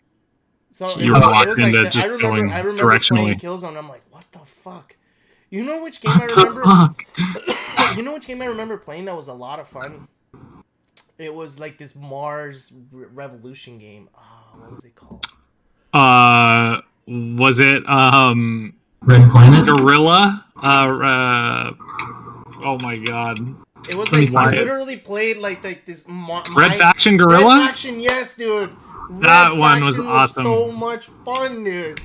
So You it were was locked like into that. just I remember going playing directionally. Killzone. I'm like, what the fuck? You know which game I remember? Fuck. You know which game I remember playing that was a lot of fun? It was like this Mars Revolution game. Oh, what was it called? Was it Red Planet? Gorilla? Oh my god. It was Let me like find you it. literally played like this Red Faction Gorilla? Red Faction, yes, dude. That one was Faction awesome. so much fun, dude.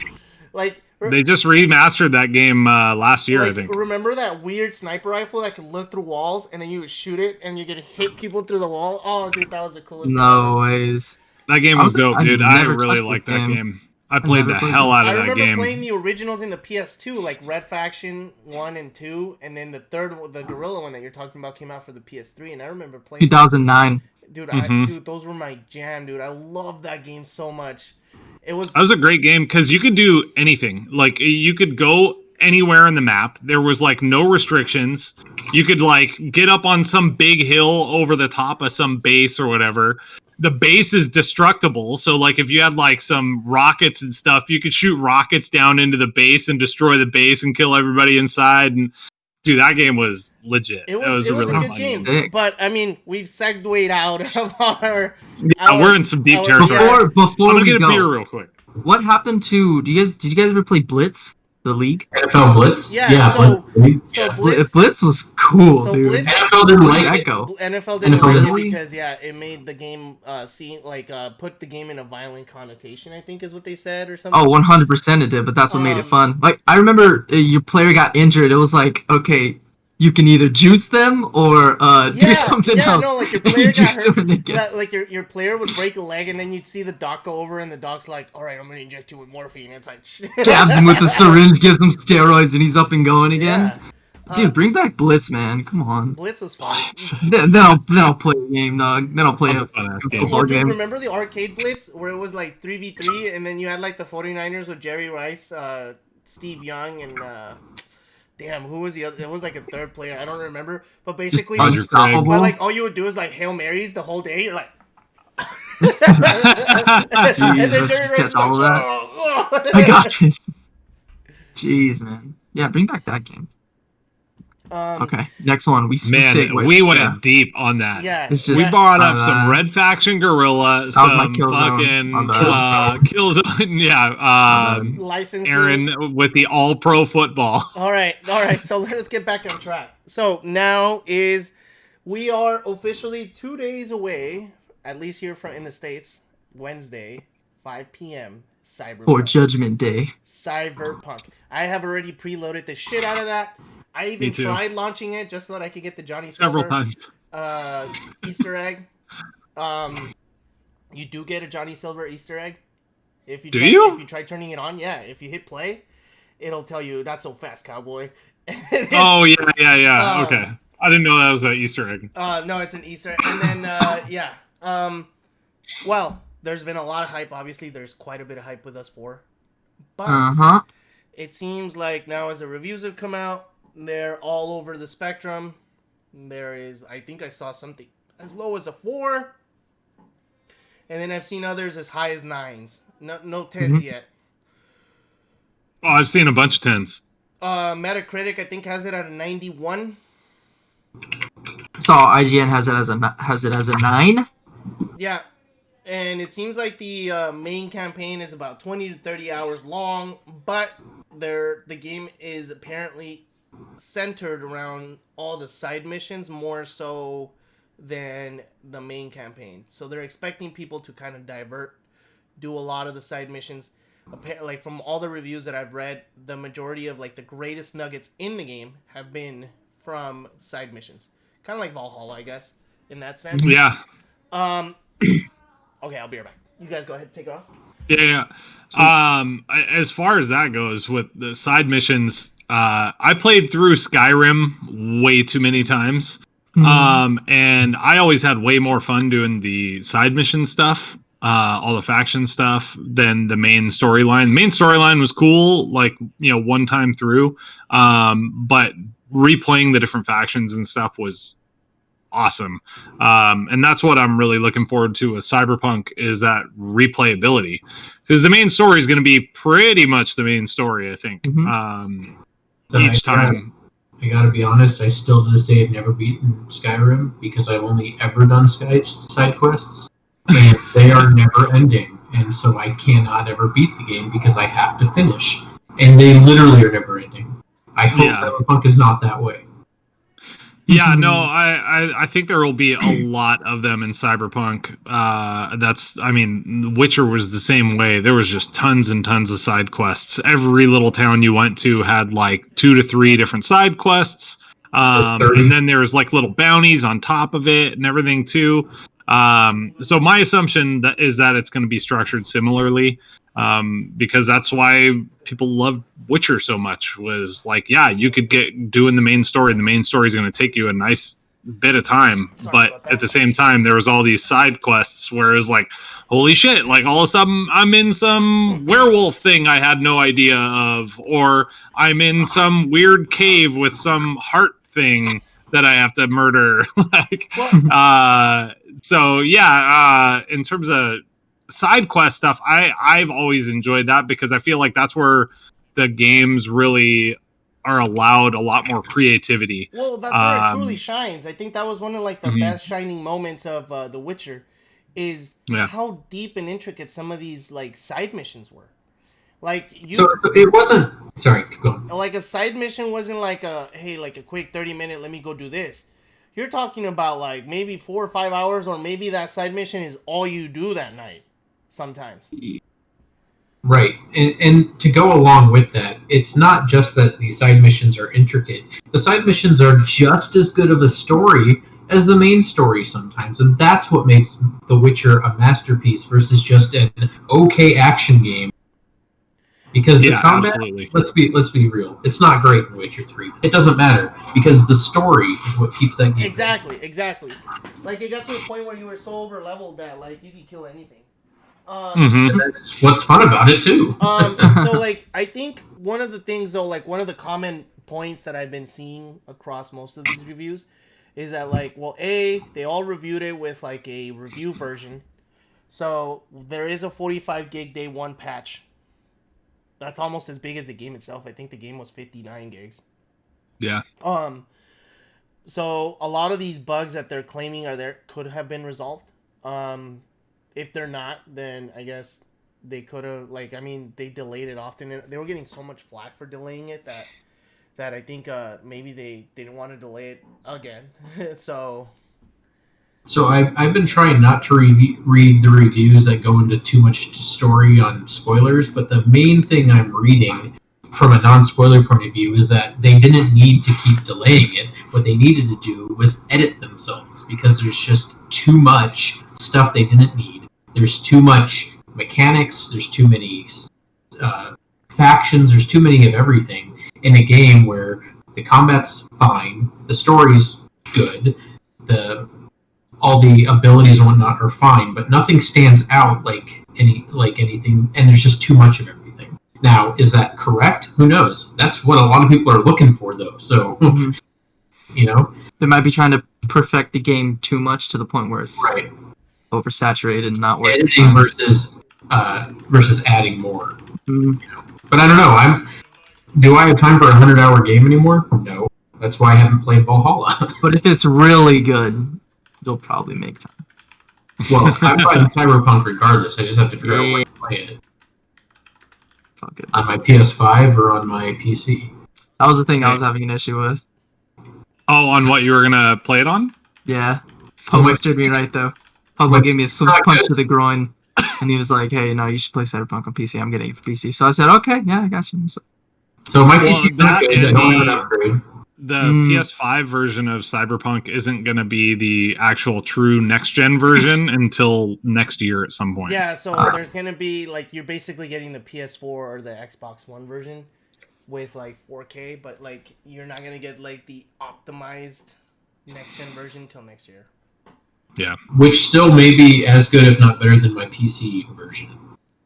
Like They just remastered that game last year, I think. remember that weird sniper rifle that could look through walls and then you would shoot it and you could hit people through the wall? Oh, dude, that was the coolest thing No ever. ways. That game was I dope, dude. I never really touched liked this that game. game. I played the never played hell this. out I of that remember game. playing the originals in the PS2, like Red Faction 1 and 2, and then the third one, the Gorilla one that you're talking about, came out for the PS3, and I remember playing 2009. Dude, Mhm. dude, those were my jam, dude. I loved that game so much. It was That was a great game because you could do anything. Like you could go anywhere in the map. There was like no restrictions. You could like get up on some big hill over the top of some base or whatever. The base is destructible, so like if you had like some rockets and stuff, you could shoot rockets down into the base and destroy the base and kill everybody inside. And dude, that game was legit. it was a a really good fun game. Sick. But I mean, we've segued out of our. Yeah, we're in some deep our- territory. yeah. Before I'm gonna we get a beer go, real quick. what happened to? Did you guys ever play Blitz, the league? NFL Blitz? Yeah, Blitz. So Yeah. Blitz, Blitz was cool, So dude. Blitz- NFL didn't Where did like that it. go? NFL didn't NFL like didn't? it because it made the game put the game in a violent connotation. I think is what they said or something. Oh, 100% it did, but that's what made it Um, fun. Like, I remember your player got injured. It was like, okay, you can either juice them or do something else. No, like your And player you got juiced them hurt. and they get... That, like your player would break a leg, and then you'd see the doc go over, and the doc's like, "All right, I'm gonna inject you with morphine." It's like Stabs him with the syringe, gives him steroids, and he's up and going again. Yeah. Dude, bring back Blitz, man. Come on. Blitz was fun. Then I'll play a game, dog. Then I'll play a Fun-ass a game. Oh, board dude, game. remember the arcade Blitz where it was like 3v3, and then you had like the 49ers with Jerry Rice, Steve Young, and damn, who was the other? It was like a third player. I don't remember, but Just basically, Roger unstoppable. but like all you would do is like Hail Marys the whole day. You're like, And then let's Jerry just Rice catch is all of that. "Oh." I got this. Jeez, man. Yeah, bring back that game. Okay, next one. We went deep on that. Yeah, It's We just- brought up some Red Faction Gorilla, was my some kill zone. fucking My bad. Killzone, yeah. bad. licensing. Aaron with the All Pro football. All right. So let's get back on track. So now we are officially 2 days away, at least here in the States. Wednesday, 5 p.m. Cyberpunk. For Judgment Day. Cyberpunk. I have already preloaded the shit out of that. I even tried launching it just so that I could get the Johnny Silver Several times. Easter egg. You do get a Johnny Silver Easter egg. If you try turning it on, yeah. If you hit play, it'll tell you not so fast, cowboy. Oh yeah. Okay, I didn't know that was an Easter egg. No, it's an Easter egg. And then well, there's been a lot of hype. Obviously, there's quite a bit of hype with us for, but it seems like now as the reviews have come out, they're all over the spectrum. There is, I think I saw something as low as a 4, and then I've seen others as high as 9s. No 10s yet. Oh, I've seen a bunch of 10s. Metacritic, I think, has it at a 91. Saw IGN has it as a 9. Yeah, and it seems like the main campaign is about 20 to 30 hours long, but the game is apparently centered around all the side missions more so than the main campaign. So they're expecting people to kind of do a lot of the side missions. Like from all the reviews that I've read, the majority of like the greatest nuggets in the game have been from side missions. Kind of like Valhalla, I guess, in that sense. Yeah. Okay, I'll be right back. You guys go ahead and take off. Yeah. As far as that goes with the side missions, I played through Skyrim way too many times. And I always had way more fun doing the side mission stuff, all the faction stuff, than the main storyline. The main storyline was cool, like, one time through. But replaying the different factions and stuff was awesome. And that's what I'm really looking forward to with Cyberpunk, is that replayability, because the main story is going to be pretty much the main story, I think. Each time. I gotta be honest, I still to this day have never beaten Skyrim because I've only ever done side quests, and they are never ending, and so I cannot ever beat the game because I have to finish, and they literally are never ending. I hope Cyberpunk is not that way. Yeah, no, I think there will be a lot of them in Cyberpunk. Witcher was the same way. There was just tons and tons of side quests. Every little town you went to had like 2 to 3 different side quests. And then there's like little bounties on top of it and everything too. So my assumption is that it's going to be structured similarly. Because that's why people love Witcher so much, was like, yeah, you could get doing the main story, and the main story is going to take you a nice bit of time. But at the same time, there was all these side quests where it was like, holy shit, like all of a sudden I'm in some werewolf thing I had no idea of, or I'm in some weird cave with some heart thing that I have to murder. In terms of side quest stuff, I've always enjoyed that, because I feel like that's where the games really are allowed a lot more creativity. Well, that's where it truly shines. I think that was one of like the best shining moments of The Witcher, is how deep and intricate some of these like side missions were. Like so it wasn't. Sorry, go on. Like a side mission wasn't like a quick 30-minute, let me go do this. You're talking about like maybe 4 or 5 hours, or maybe that side mission is all you do that night. Sometimes. Right. And to go along with that, it's not just that the side missions are intricate. The side missions are just as good of a story as the main story sometimes. And that's what makes The Witcher a masterpiece versus just an okay action game. Because the combat, absolutely. let's be real, it's not great in Witcher 3. It doesn't matter, because the story is what keeps that game Exactly. Like, it got to a point where you were so over-leveled that, like, you could kill anything. And that's what's fun about it too. So like, I think one of the things though, like one of the common points that I've been seeing across most of these reviews is that like, well, they all reviewed it with like a review version, So there is a 45 gig day one patch. That's almost as big as the game itself. I think the game was 59 gigs. Yeah. So a lot of these bugs that they're claiming are there could have been resolved. If they're not, then I guess they could have, like, I mean, they delayed it often. And they were getting so much flack for delaying it that I think maybe they didn't want to delay it again. So I've been trying not to read the reviews that go into too much story on spoilers, but the main thing I'm reading from a non-spoiler point of view is that they didn't need to keep delaying it. What they needed to do was edit themselves because there's just too much stuff they didn't need. There's too much mechanics. There's too many factions. There's too many of everything in a game where the combat's fine, the story's good, all the abilities and whatnot are fine, but nothing stands out like anything, and there's just too much of everything. Now, is that correct? Who knows? That's what a lot of people are looking for, though. So, you know, They might be trying to perfect the game too much to the point where it's right, oversaturated and not worth editing versus adding more. You know? But I don't know. Do I have time for a 100-hour game anymore? No. That's why I haven't played Valhalla. But if it's really good, you'll probably make time. Well, I'm playing Cyberpunk regardless. I just have to figure out when to play it. It's all good. On my PS5 or on my PC. That was the thing I was having an issue with. Oh, on what you were gonna play it on? Yeah. Pubbo stood me right, though. Pubbo gave me a swift punch to the groin, and he was like, hey, no, you should play Cyberpunk on PC. I'm getting it for PC. So I said, okay, yeah, I got you. So my PC not good. I don't have an upgrade. The PS5 version of Cyberpunk isn't going to be the actual true next-gen version until next year at some point. Yeah, so there's going to be, like, you're basically getting the PS4 or the Xbox One version with, like, 4K, but, like, you're not going to get, like, the optimized next-gen version until next year. Yeah. Which still may be as good, if not better, than my PC version,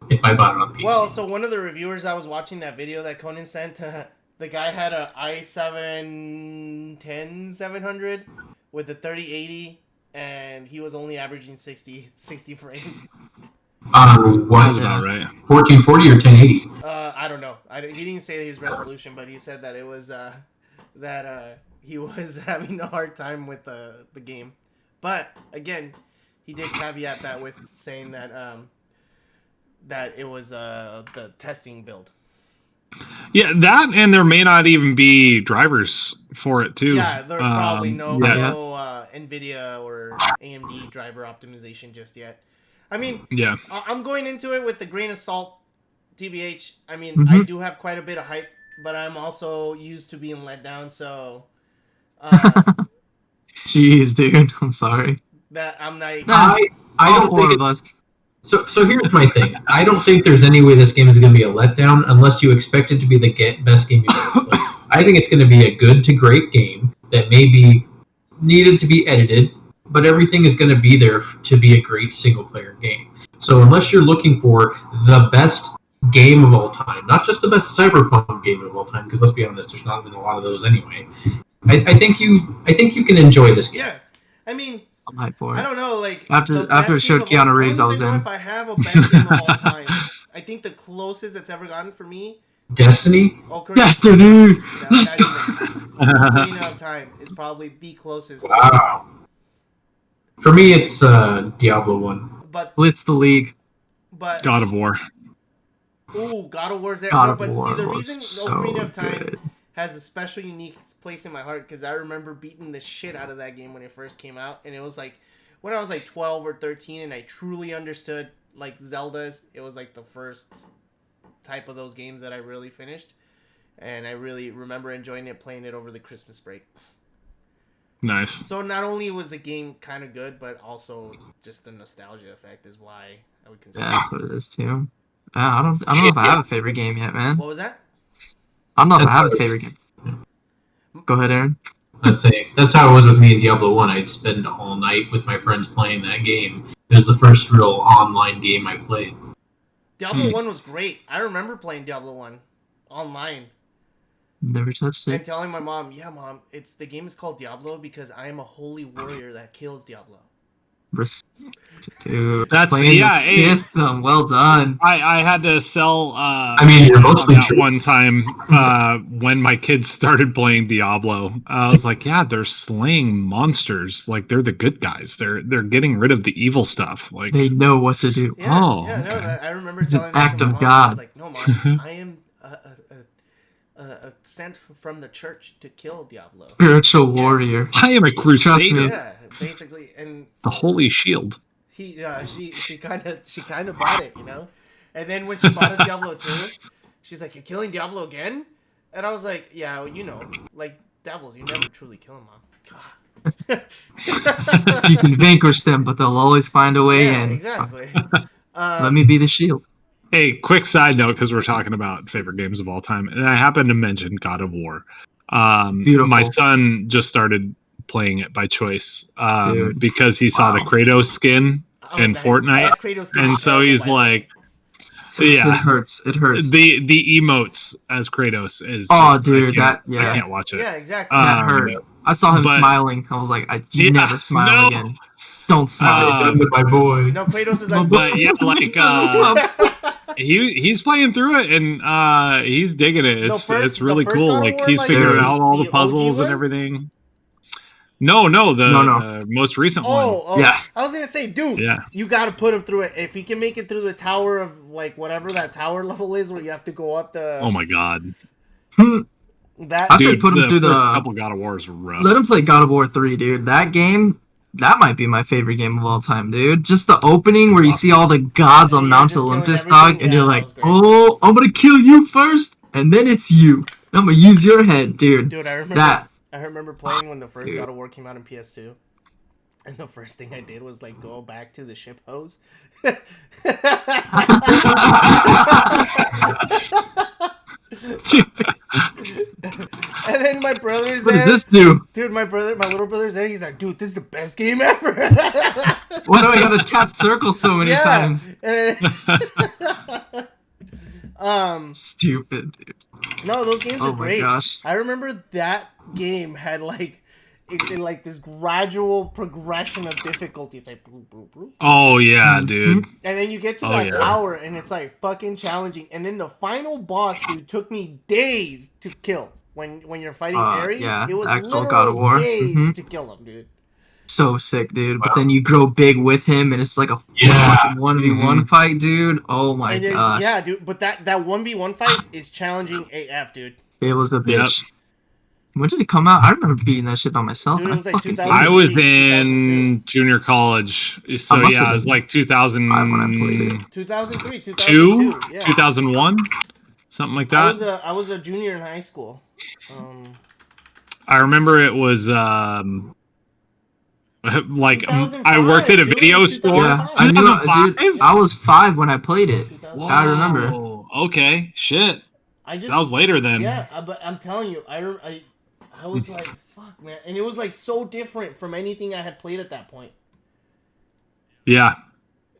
if I bought it on PC. Well, so one of the reviewers I was watching that video that Conan sent, the guy had a i7-10700 with a 3080, and he was only averaging 60 frames. What? That's about right. 1440 or 1080? I don't know. He didn't say his resolution, but he said that it was he was having a hard time with the game. But again, he did caveat that with saying that that it was the testing build. Yeah, that, and there may not even be drivers for it too. Yeah, there's probably no NVIDIA or AMD driver optimization just yet. I mean, yeah, I'm going into it with a grain of salt, TBH. I mean, I do have quite a bit of hype, but I'm also used to being let down, so... Jeez, dude, I'm sorry. That I'm not... I don't four think of us. So here's my thing. I don't think there's any way this game is going to be a letdown unless you expect it to be the best game you've ever played. I think it's going to be a good to great game that may be needed to be edited, but everything is going to be there to be a great single-player game. So unless you're looking for the best game of all time, not just the best Cyberpunk game of all time, because let's be honest, there's not been a lot of those anyway. I think you can enjoy this game. Yeah, I mean... I'm hyped for it. I don't know, like... After it showed Keanu Reeves, I was in. If I have a best game of all time, I think the closest that's ever gotten for me... Destiny? Destiny! Let's go! Ocarina of Time is probably the closest. Wow. For me, it's Diablo 1. But Blitz the League. But God of War. Ooh, God of War's there. God No, of but War see, the was reason so Ocarina of Time good. has a special, unique place in my heart because I remember beating the shit out of that game when it first came out, and it was like when I was like 12 or 13, and I truly understood like Zelda's. It was like the first type of those games that I really finished, and I really remember enjoying it, playing it over the Christmas break. Nice. So not only was the game kind of good, but also just the nostalgia effect is why I would consider. Yeah, that's what it is too. I don't know if I have a favorite game yet, man. What was that? I don't know if I have a favorite game. Go ahead, Aaron. That's how it was with me in Diablo 1. I'd spend all night with my friends playing that game. It was the first real online game I played. Diablo 1 was great. I remember playing Diablo 1 online. Never touched And it. telling my mom, yeah, Mom, the game is called Diablo because I am a holy warrior that kills Diablo. Dude, That's- playing yeah, the hey. system. Well done. I had to sell. I mean, you're mostly that true. one time when my kids started playing Diablo. I was like, yeah, they're slaying monsters. Like they're the good guys. They're getting rid of the evil stuff. Like They know what to do. Yeah, Oh, yeah, no, okay. I remember It's an telling that act to my of mom. I was God. like, no, mom, I am sent from the church to kill Diablo. Spiritual warrior. I am a crusader. me. Yeah, basically, and The holy shield. she kind of bought it, you know. And then when she bought us Diablo 2, she's like, "You're killing Diablo again?" And I was like, "Yeah, well, you know, like devils, you never truly kill them, Mom." God. You can vanquish them, but they'll always find a way Yeah, in. exactly. Let me be the shield. Hey, quick side note, because we're talking about favorite games of all time, and I happened to mention God of War. Beautiful. My son just started playing it by choice Dude. because he saw the Wow. Kratos skin Oh, in nice. Fortnite, That Kratos skin and is so terrible, he's by the way. like, It yeah. hurts. It hurts. the emotes as Kratos is. Oh, just- dude, I yeah. can't watch it. Yeah, exactly. That hurt. I saw him but- smiling. I was like, you Yeah, never smile no. again. Don't smile. Done with my boy. No, Kratos is like, But yeah, like he's playing through it and he's digging it. The It's first- it's really the first cool. God of Like War, he's like, figuring the- out all the the OG puzzles and one? everything. No, the most recent one. oh, Yeah. I was gonna say, dude, Yeah. you got to put him through it. If he can make it through the tower of like whatever that tower level is, where you have to go up the Oh my god, that. I say dude! put him through first the- couple God of Wars were rough. Let him play God of War 3, dude. That game, that might be my favorite game of all time, dude. Just the opening where you see all the gods on Yeah, Mount just killing Olympus, everything. dog, and Yeah, you're that like, was great. oh, I'm gonna kill you first, and then it's you. I'm gonna use your head, dude. Dude, I remember That. I remember playing when the first Dude. God of War came out in PS2. And the first thing I did was like go back to the ship hose. And then my brother's What there. does this do? Dude, my little brother's there. He's like, dude, this is the best game ever. Why do I gotta tap circle so many times? And- Stupid, dude. no, those games Oh are my great. gosh. I remember that game had like like this gradual progression of difficulty. It's like boop, boop, boop. Oh yeah, Mhm. dude. And then you get to Oh, that yeah. tower, and it's like fucking challenging. And then the final boss, dude, took me days to kill. When you're fighting Ares, yeah, it was actual literal God of War. days Mhm. to kill him, dude. So sick, dude. But Wow. then you grow big with him, and it's like a Yeah. fucking 1v1 fight, dude. Oh my And then, gosh. yeah, dude. But that 1v1 fight is challenging AF, dude. It was a Yep. bitch. When did it come out? I remember beating that shit by myself. Dude, it and was I like fucking 2000. I was 2002. in junior college, so I must yeah, have it was been like 2000 5 when I played it. 2003, 2002. Yeah. 2001, something like that. I was a junior in high school. I remember it was like I worked at a 2005, video dude, store. Yeah, I knew, 2005? dude. I was 5 when I played it. 2005. I remember. Whoa, okay, shit. I just That was later then. yeah, but I'm telling you, I was like, fuck, man, and it was like so different from anything I had played at that point. Yeah.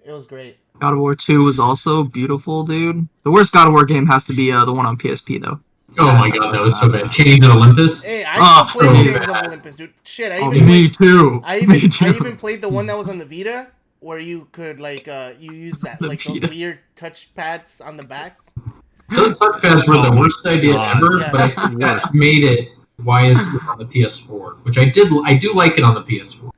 It was great. God of War 2 was also beautiful, dude. The worst God of War game has to be the one on PSP, though. Oh my god, that was so bad. Chains of Olympus. Hey, I Oh, still played so Chains bad. of Olympus, dude. Shit, I Oh, even me played, too. I Me even too. I even played the one that was on the Vita, where you could like you use that The like those Vita. weird touch pads on the back. Those touchpads were Oh the my worst idea God. ever, Yeah. but I think that made it why it's on the PS4, which I do like it on the PS4.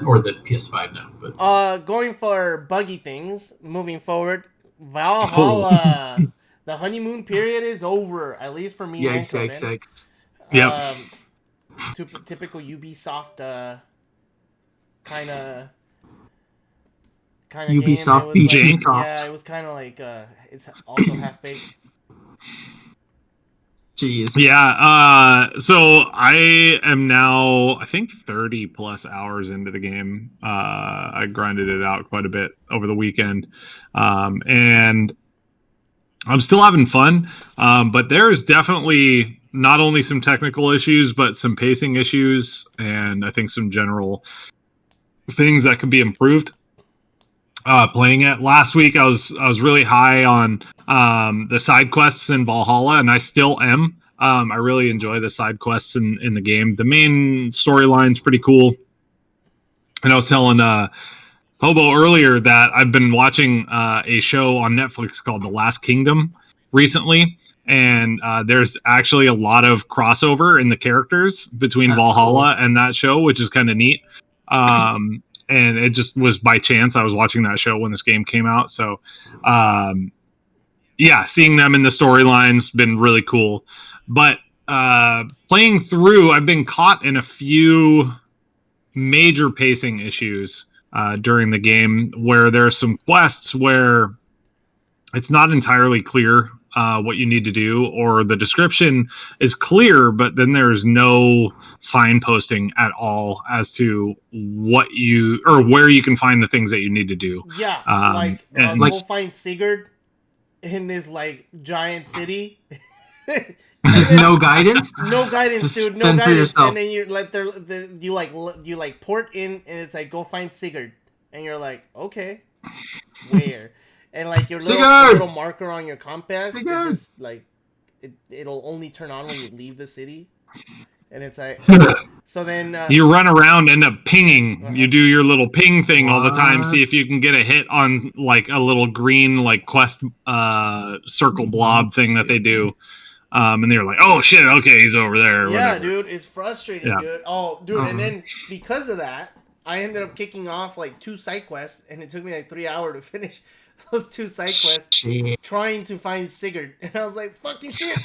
Or the PS5 now, but Going for buggy things. Moving forward, Valhalla. The honeymoon period is over, at least for me. Yikes, and yikes, Conan. yikes. Yep. Typical Ubisoft kind of Ubisoft game. beat It was Ubisoft. yeah, it was kind of like it's also half baked. Jeez. Yeah, so I am now I think 30 plus hours into the game. I grinded it out quite a bit over the weekend. And I'm still having fun. But there's definitely not only some technical issues, but some pacing issues, and I think some general things that can be improved. Playing it last week, I was really high on the side quests in Valhalla, and I still am. I really enjoy the side quests in the game. The main storyline's pretty cool. And I was telling Hobo earlier that I've been watching a show on Netflix called The Last Kingdom recently, and there's actually a lot of crossover in the characters between Valhalla and that show, which is kind of neat. And it just was by chance. I was watching that show when this game came out, so yeah, seeing them in the storyline's been really cool. But playing through, I've been caught in a few major pacing issues during the game where there's some quests where it's not entirely clear what you need to do, or the description is clear, but then there's no signposting at all as to what you or where you can find the things that you need to do. Yeah, and go find Sigurd in this like giant city. Just no guidance. No guidance, Just dude. No fend for guidance. yourself. And then you like you port in, and it's like go find Sigurd, and you're like, okay, where? And like your little marker on your compass, it just like it'll only turn on when you leave the city, and it's like so then you run around, end up pinging. You do your little ping thing all the time. See if you can get a hit on like a little green like quest circle blob thing that they do. And they're like, oh shit, okay, he's over there. Yeah, whatever. dude, it's frustrating, dude. Oh, dude, and then because of that, I ended up kicking off like 2 side quests, and it took me like 3 hours to finish those 2 side quests trying to find Sigurd. And I was like, fucking shit.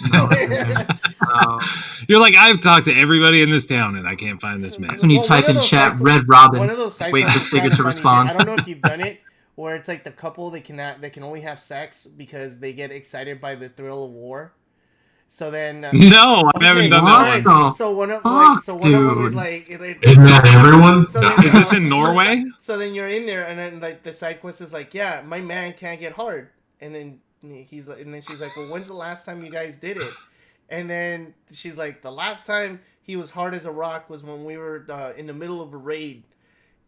You're like, I've talked to everybody in this town, and I can't find this man. That's when you type in chat Red Robin, wait for Sigurd to respond. I don't know if you've done it, where it's like the couple, they can only have sex because they get excited by the thrill of war. So then, no, I haven't done that one. So one of them is like, isn't that everyone? So then, is this in Norway? So then you're in there, and then like the side quest is like, yeah, my man can't get hard, and then she's like, well, when's the last time you guys did it? And then she's like, the last time he was hard as a rock was when we were in the middle of a raid,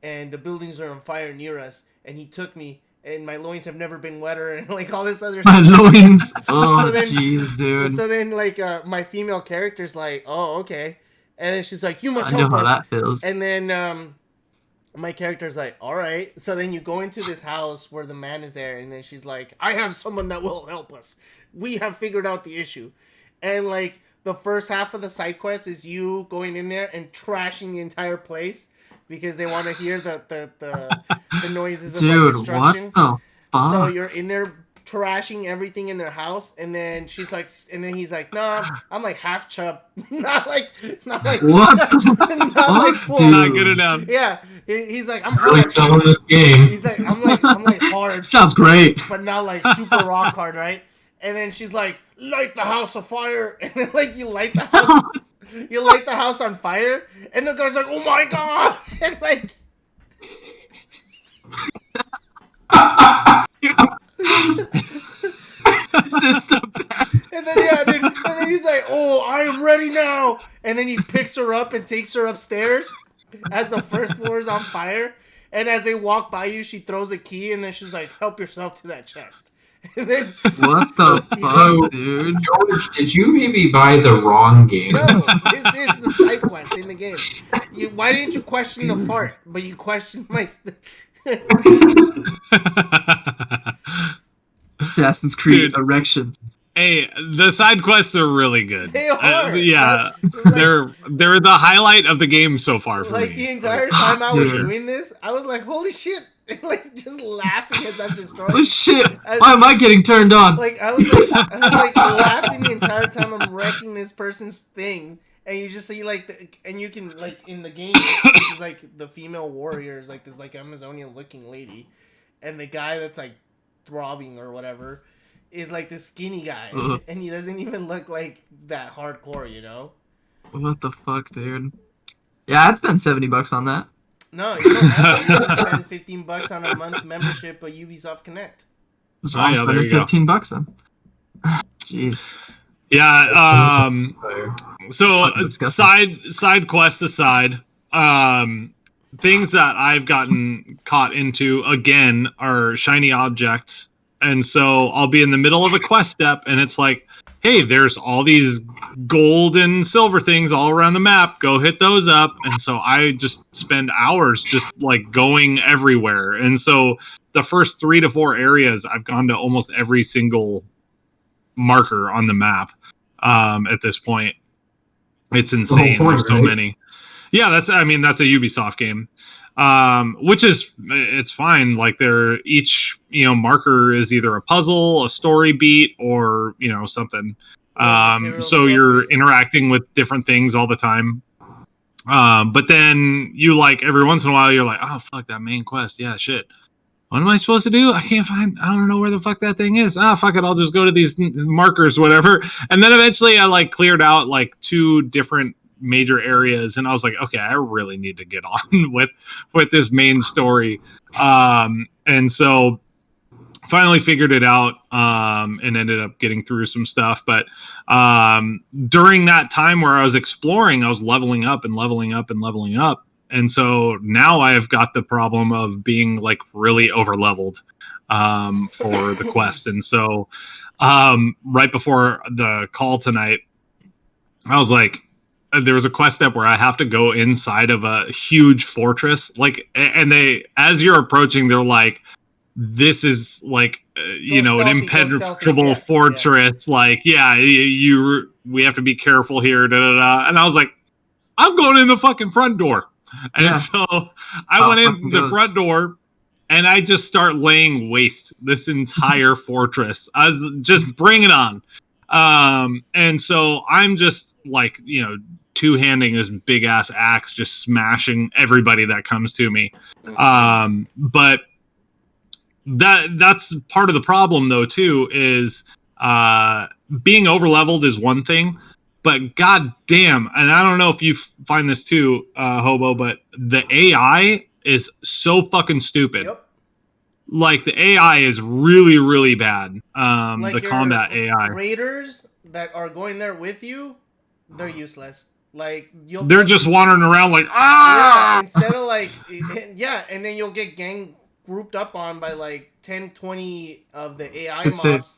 and the buildings are on fire near us, and he took me. And my loins have never been wetter, and like all this other stuff. My loins. Oh, jeez, dude. So then, like, my female character's like, "Oh, okay," and then she's like, "You must help us." I know how that feels. And then, my character's like, "All right." So then you go into this house where the man is there, and then she's like, "I have someone that will help us. We have figured out the issue," and like the first half of the side quest is you going in there and trashing the entire place. Because they want to hear the noises of like, destruction. What the fuck? So you're in there trashing everything in their house, and then he's like, "No, I'm like half chub, not like what? not like full. Dude. Not good enough." Yeah, he's like, "I'm really hard." selling this game. He's like, I'm like hard." Sounds great. But not like super rock hard, right? And then she's like, "Light the house afire," and then like you light the house. You light the house on fire, and the guy's like, "Oh my god!" And like, Is this the best? and then dude, and then he's like, "Oh, I am ready now." And then he picks her up and takes her upstairs as the first floor is on fire. And as they walk by you, she throws a key, and then she's like, "Help yourself to that chest." And then, what the fuck, dude? George, did you maybe buy the wrong game? no, this is the side quest in the game. Why didn't you question the fart, but you questioned my... Assassin's Creed Erection. Hey, the side quests are really good. They are. Yeah, like, they're the highlight of the game so far for like me. the entire time I was Dude. doing this, I was like, "Holy shit!" And like just laughing as I'm destroying. Oh shit! Why am I getting turned on? Like I was like laughing the entire time I'm wrecking this person's thing, and you just see like and you can like in the game, this is like the female warrior is like this like Amazonian looking lady, and the guy that's like throbbing or whatever is like this skinny guy, and he doesn't even look like that hardcore, you know? What the fuck, dude? Yeah, I'd spend $70 on that. No, you don't have to spend $15 on a month membership of Ubisoft Connect. So I'm spending $15 then. Jeez. Yeah. So disgusting. side quests aside, things that I've gotten caught into again are shiny objects, and so I'll be in the middle of a quest step, and it's like, hey, there's all these gold and silver things all around the map. Go hit those up. And so I just spend hours just like going everywhere. And so the first 3 to 4 areas, I've gone to almost every single marker on the map. At this point, it's insane. There's so many. Yeah, that's a Ubisoft game. Which is, it's fine. Like each, marker is either a puzzle, a story beat, or, something. So you're interacting with different things all the time. But then you every once in a while you're like, oh fuck, that main quest. Yeah, shit. What am I supposed to do? I don't know where the fuck that thing is. Fuck it. I'll just go to these markers, whatever. And then eventually I cleared out 2 different major areas, and I was like, okay, I really need to get on with this main story. And so finally figured it out, and ended up getting through some stuff. But during that time where I was exploring, I was leveling up and leveling up and leveling up. And so now I've got the problem of being really over leveled for the quest. And so right before the call tonight, I was like, there was a quest step where I have to go inside of a huge fortress. And as you're approaching, they're like, this is an impenetrable fortress. Yeah. We have to be careful here. Da, da, da. And I was like, I'm going in the fucking front door. And so I went in the front door, and I just start laying waste this entire fortress. I was just bring it on. And so I'm just two-handing this big ass axe, just smashing everybody that comes to me. But that's part of the problem though too, is being over leveled is one thing, but god damn, and I don't know if you find this too, Hobo, but the AI is so fucking stupid. Yep. The AI is really, really bad. The combat AI. Raiders that are going there with you, they're useless. They're just wandering around yeah, instead of and then you'll get gang grouped up on by 10, 20 of the AI mobs.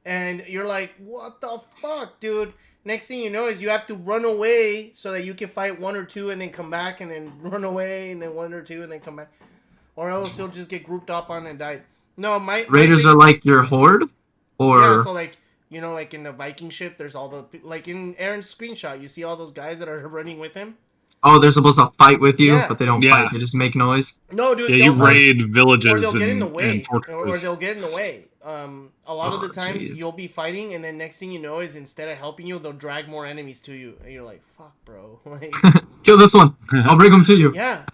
And you're like, what the fuck, dude? Next thing you know is you have to run away so that you can fight 1 or 2 and then come back, and then run away and then 1 or 2 and then come back. Or else you'll just get grouped up on and die. No, my Raiders are your horde? Or yeah, so in the Viking ship, there's all the in Aaron's screenshot, you see all those guys that are running with him. Oh, they're supposed to fight with you, but they don't fight. They just make noise. No, dude. Yeah, you raid villages, or they'll get in the way, or they'll get in the way. A lot of the times you'll be fighting, and then next thing you know is instead of helping you, they'll drag more enemies to you, and you're like, "Fuck, bro!" Kill this one. I'll bring him to you. Yeah.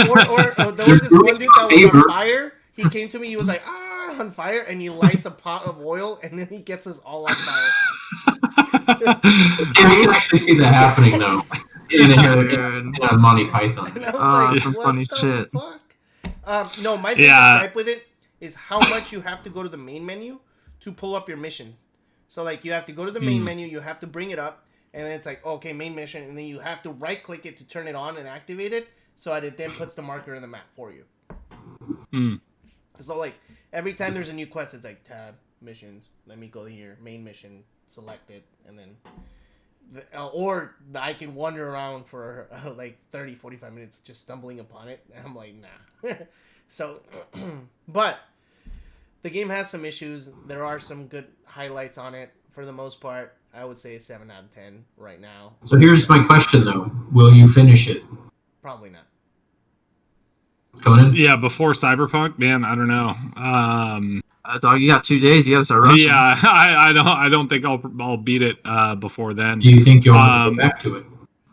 Or there was this one dude that was on fire. He came to me. He was like, on fire, and he lights a pot of oil, and then he gets us all on fire. Yeah, you can actually see that happening though. In Monty Python. And I was some funny shit. Fuck? No, my biggest gripe with it is how much you have to go to the main menu to pull up your mission. So you have to go to the main menu, you have to bring it up, and then it's okay, main mission, and then you have to right click it to turn it on and activate it, so that it then puts the marker in the map for you. So every time there's a new quest, it's tab, missions, let me go here, main mission, select it, and then or I can wander around for 30, 45 minutes just stumbling upon it, and I'm like, nah. So, but the game has some issues. There are some good highlights on it. For the most part, I would say a 7 out of 10 right now. So here's my question though: will you finish it? Probably not. Conan? Yeah, before Cyberpunk, man, I don't know. Dog, you got 2 days. You gotta start rushing. Yeah, I don't think I'll beat it before then. Do you think you'll go back to it?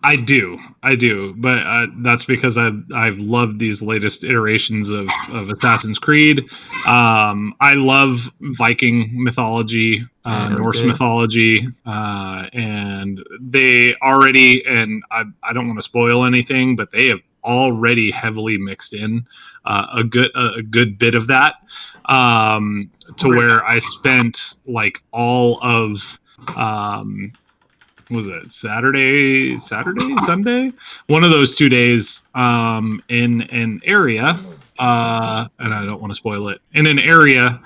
I do, but that's because I've loved these latest iterations of Assassin's Creed. I love Viking mythology, Norse mythology, and they already, and I don't want to spoil anything, but they have already heavily mixed in a good bit of that, to where I spent all of was it Saturday, Sunday? One of those 2 days in an area, and I don't want to spoil it, in an area,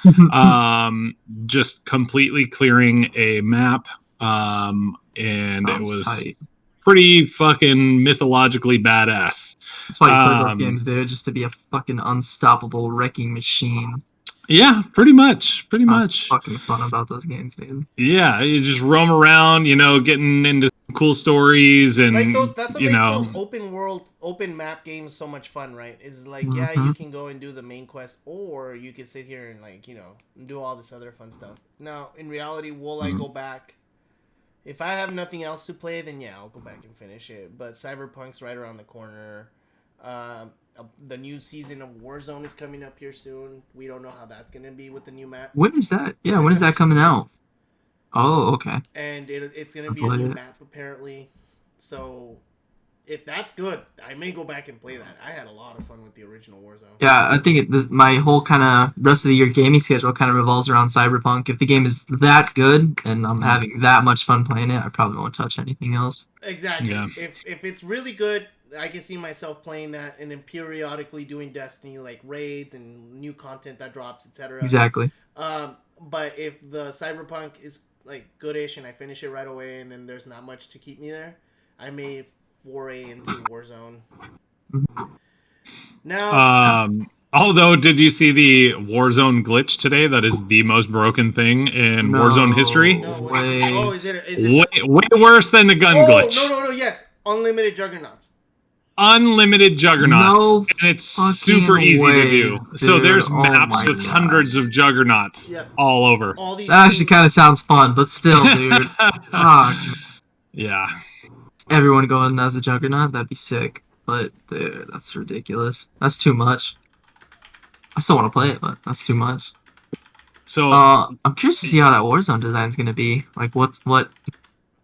just completely clearing a map and Sounds it was tight. pretty fucking mythologically badass. That's why you play those games, dude, just to be a fucking unstoppable wrecking machine. Yeah, pretty much. That's fucking fun about those games, dude. Yeah, you just roam around, getting into cool stories and like that's what makes those open world, open map games so much fun, right? Is like, yeah, you can go and do the main quest, or you can sit here and like, do all this other fun stuff. Now, in reality, will I go back? If I have nothing else to play, then yeah, I'll go back and finish it. But Cyberpunk's right around the corner. The new season of Warzone is coming up here soon. We don't know how that's gonna be with the new map. When is that? Yeah, when is that coming out? Oh, okay. And it's gonna be a new map apparently. So if that's good, I may go back and play that. I had a lot of fun with the original Warzone. Yeah, I think my whole kind of rest of the year gaming schedule kind of revolves around Cyberpunk. If the game is that good and I'm having that much fun playing it, I probably won't touch anything else. Exactly. Yeah. If it's really good, I can see myself playing that and then periodically doing Destiny, like raids and new content that drops, etc. Exactly. But if the Cyberpunk is like goodish and I finish it right away and then there's not much to keep me there, I may foray into Warzone. Now, although, did you see the Warzone glitch today? That is the most broken thing in Warzone history. no, way. Oh, is it way worse than the gun glitch? No, yes. Unlimited Juggernauts. Unlimited Juggernauts. No, and it's super easy to do. Dude. So there's Oh maps with hundreds of Juggernauts all over. That actually kind of sounds fun, but still, dude. Fuck. Yeah. Everyone going as a Juggernaut, that'd be sick. But, dude, that's ridiculous. That's too much. I still want to play it, but that's too much. So I'm curious to see how that Warzone design's gonna be. Like, what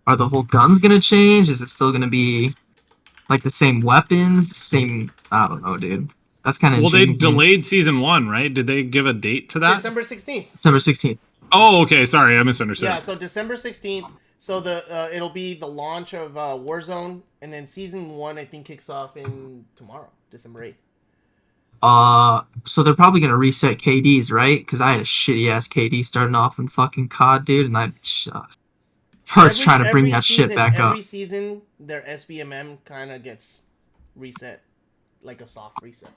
are the whole guns gonna change? Is it still gonna be like the same weapons? Same? I don't know, dude. That's kind of well. They delayed season 1, right? Did they give a date to that? December 16th. December 16th. Oh, okay. Sorry, I misunderstood. Yeah, so December 16th. So it'll be the launch of Warzone, and then season 1 I think kicks off in tomorrow, December 8th. So they're probably gonna reset KDs, right? Because I had a shitty ass KD starting off in fucking COD, dude, and I first trying to bring that shit back up. Every season, their SBMM kind of gets reset, like a soft reset.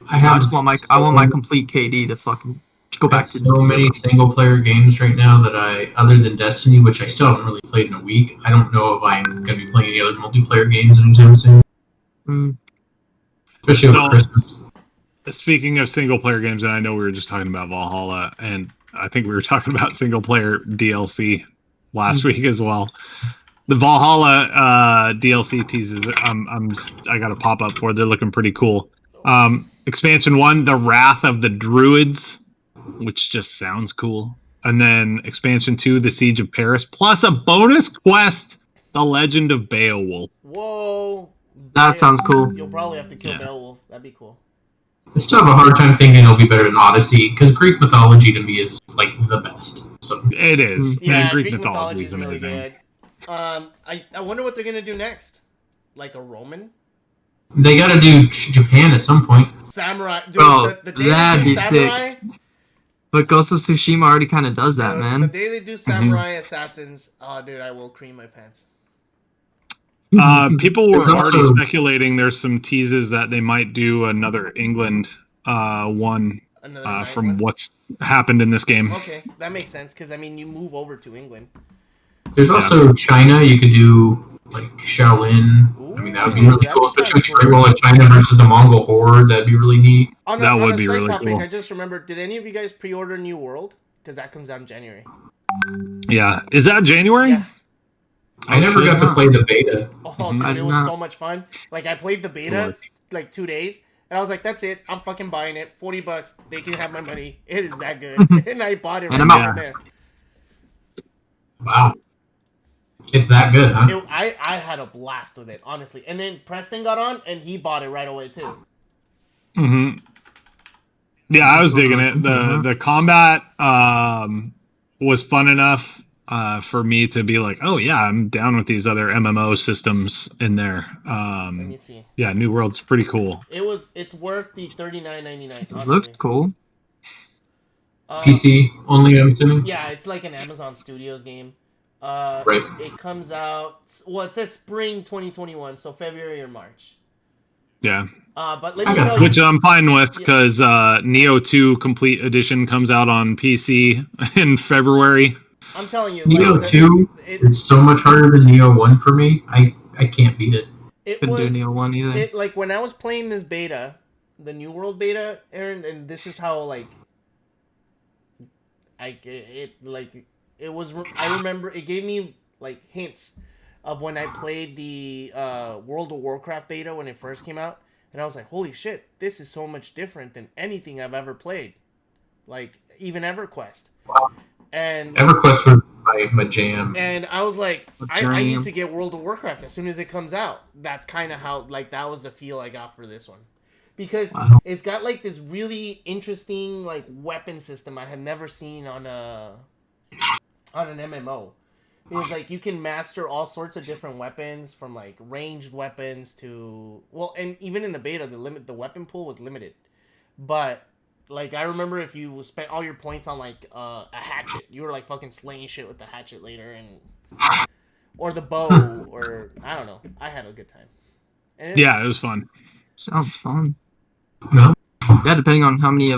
I just want my complete KD to fucking go back to so many single player games right now that other than Destiny, which I still haven't really played in a week, I don't know if I'm going to be playing any other multiplayer games anytime soon. Especially over Christmas. Speaking of single player games, and I know we were just talking about Valhalla, and I think we were talking about single player DLC last week as well. The Valhalla DLC teases, I got a pop up for. They're looking pretty cool. Expansion 1, The Wrath of the Druids, which just sounds cool. And then Expansion 2, The Siege of Paris, plus a bonus quest, The Legend of Beowulf. Whoa. That sounds cool. You'll probably have to kill Beowulf. That'd be cool. I still have a hard time thinking it'll be better than Odyssey, because Greek mythology to me is like the best. So it is. Yeah, and Greek mythology is really good. I wonder what they're gonna do next. Like a Roman? They gotta do Japan at some point. Samurai. Dude, Bro, the day that'd they do be Samurai, sick. But Ghost of Tsushima already kind of does that, man. The day they do Samurai Assassins, oh, dude, I will cream my pants. People were already speculating there's some teases that they might do another England one from what's happened in this game. Okay, that makes sense, because, I mean, you move over to England. There's also China. You could do, like, Shaolin. Ooh, I mean, that would be really cool, especially with the Great Wall of China versus the Mongol Horde. That'd be really neat. That would be really cool. I just remembered, did any of you guys pre-order New World? Because that comes out in January. Yeah. Is that January? Yeah. I never got to play the beta. Oh, dude, it was so much fun. Like, I played the beta, like, 2 days, and I was like, that's it. I'm fucking buying it. $40. They can have my money. It is that good. And I bought it right there. Wow. It's that good, huh? I had a blast with it, honestly. And then Preston got on, and he bought it right away, too. Mm-hmm. Yeah, I was digging it. The combat was fun enough for me to be like, oh yeah, I'm down with these other MMO systems in there. Let me see. Yeah, New World's pretty cool. It's worth the $39.99. It looks cool. PC only, I'm assuming. Yeah, it's like an Amazon Studios game. Right. It comes out. Well, it says spring 2021, so February or March. Yeah. But let I me got tell time. you, Which I'm fine with because Neo 2 Complete Edition comes out on PC in February. I'm telling you, Neo like 2 is so much harder than Neo 1 for me. I can't beat it. it Couldn't do was Neo 1 either. it like when I was playing this beta, the New World beta, Aaron, and this is how like it was. I remember it gave me like hints of when I played the World of Warcraft beta when it first came out, and I was like, holy shit, this is so much different than anything I've ever played, like even EverQuest. And EverQuest was my jam. And I was like, I Dream. need to get World of Warcraft as soon as it comes out. That's kind of how, like, that was the feel I got for this one. Because Wow. it's got, like, this really interesting, like, weapon system I had never seen on an MMO. Because, like, you can master all sorts of different weapons, from, like, ranged weapons to... Well, and even in the beta, the weapon pool was limited. But... Like, I remember if you spent all your points on, like, a hatchet, you were, like, fucking slaying shit with the hatchet later, and... Or the bow, or... I don't know. I had a good time. And Yeah, it was fun. Sounds fun. No? Yeah, depending on how many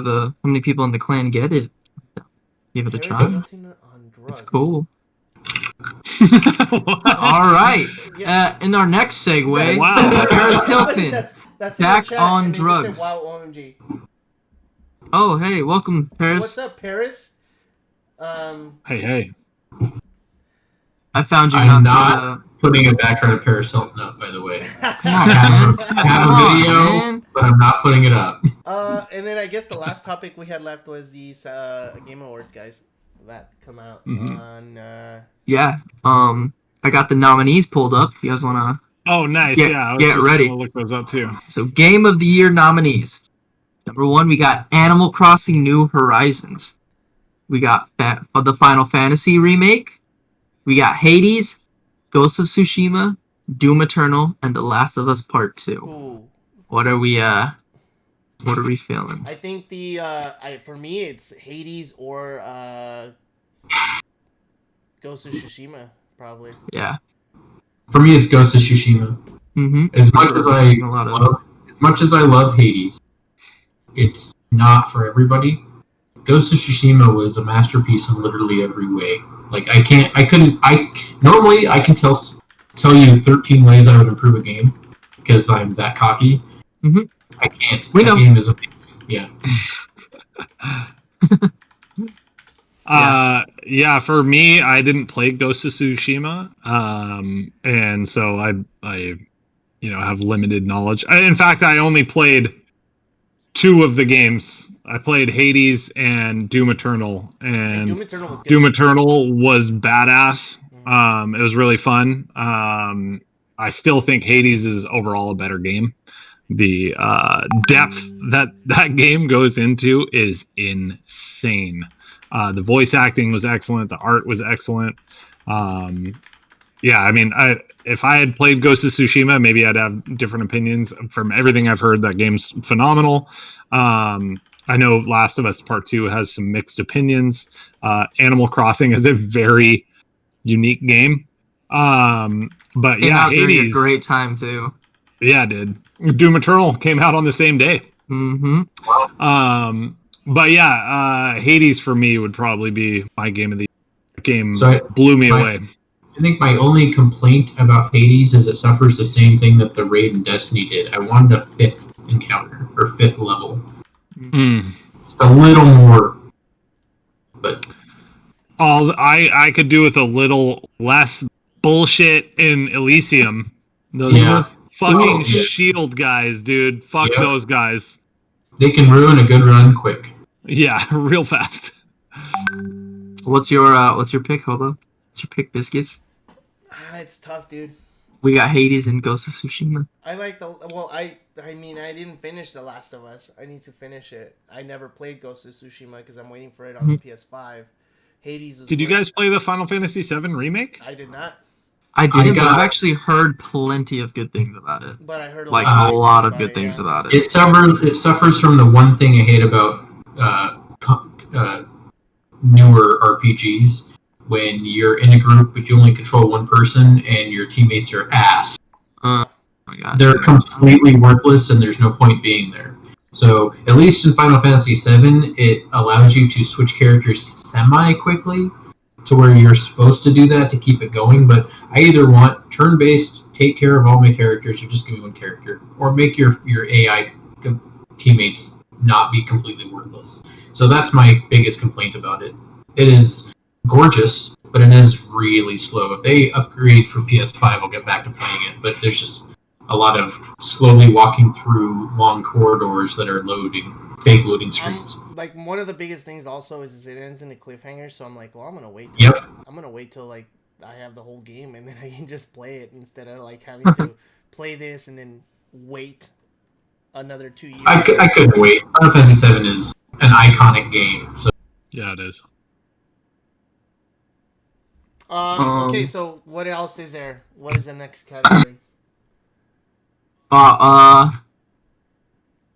people in the clan get it, give it a Paris try. Hilton on drugs. It's cool. All right. Yeah. In our next segue, Wow. Paris Hilton. That's in Back the chat, on and they just drugs. said, wow, OMG. Oh, hey, welcome, Paris. What's up, Paris? Hey. I found you. I'm not not putting a background of Paris Hilton up, by the way. Come on, man. I have a video, man. but I'm not putting it up. And then I guess the last topic we had left was these Game Awards, guys, that come out on... Yeah. I got the nominees pulled up. If you guys wanna Oh, nice. Get- I was get just ready. gonna look those up too. So, Game of the Year nominees. Number 1, we got Animal Crossing New Horizons. We got the Final Fantasy remake. We got Hades, Ghost of Tsushima, Doom Eternal, and The Last of Us Part 2. Ooh. What are we feeling? I think for me, it's Hades or Ghost of Tsushima, probably. Yeah. For me, it's Ghost of Tsushima. Mm-hmm. As much as I love Hades, it's not for everybody. Ghost of Tsushima was a masterpiece in literally every way. Like normally I can tell you 13 ways I would improve a game because I'm that cocky. Mhm. I can't. We That know. game is amazing. Yeah. Yeah, for me, I didn't play Ghost of Tsushima, and so I have limited knowledge. In fact, I only played 2 of the games. I played Hades and Doom Eternal, and Doom Eternal was good. Doom Eternal was badass. It was really fun. I still think Hades is overall a better game. The depth that game goes into is insane. The voice acting was excellent. The art was excellent. I mean, if I had played Ghost of Tsushima, maybe I'd have different opinions. From everything I've heard, that game's phenomenal. I know Last of Us Part 2 has some mixed opinions. Animal Crossing is a very unique game. But Came yeah, out during a Hades, great time too. Yeah, it did. Doom Eternal came out on the same day. Mm-hmm. But yeah, Hades for me would probably be my game of the year. Game blew me away. I think my only complaint about Hades is it suffers the same thing that the Raid and Destiny did. I wanted a 5th encounter, or 5th level. Just a little more. But I could do with a little less bullshit in Elysium. Those fucking shield guys, dude. Fuck those guys. They can ruin a good run quick. Yeah, real fast. What's your pick, Hobo? What's your pick, Biscuits? It's tough, dude. We got Hades and Ghost of Tsushima. I like I mean, I didn't finish The Last of Us. I need to finish it. I never played Ghost of Tsushima because I'm waiting for it on the PS5. Hades was... Did you guys play the Final Fantasy VII remake? I did not. I didn't, but I've actually heard plenty of good things about it. But I heard a lot of good things about it. It suffers from the one thing I hate about newer RPGs when you're in a group but you only control one person and your teammates are ass. Oh my gosh. They're completely worthless and there's no point being there. So at least in Final Fantasy VII, it allows you to switch characters semi-quickly to where you're supposed to do that to keep it going. But I either want turn-based, take care of all my characters, or just give me one character, or make your AI teammates not be completely worthless. So that's my biggest complaint about it. It is gorgeous, but it is really slow. If they upgrade for PS5, I'll get back to playing it. But there's just a lot of slowly walking through long corridors that are loading, fake loading screens. Like one of the biggest things also is it ends in a cliffhanger, so I'm like, well, I'm gonna wait. I'm gonna wait till like I have the whole game and then I can just play it instead of like having to play this and then wait another 2 years. I couldn't wait. Final Fantasy VII is an iconic game. So Yeah, it is. Okay, so what else is there? What is the next category? I'm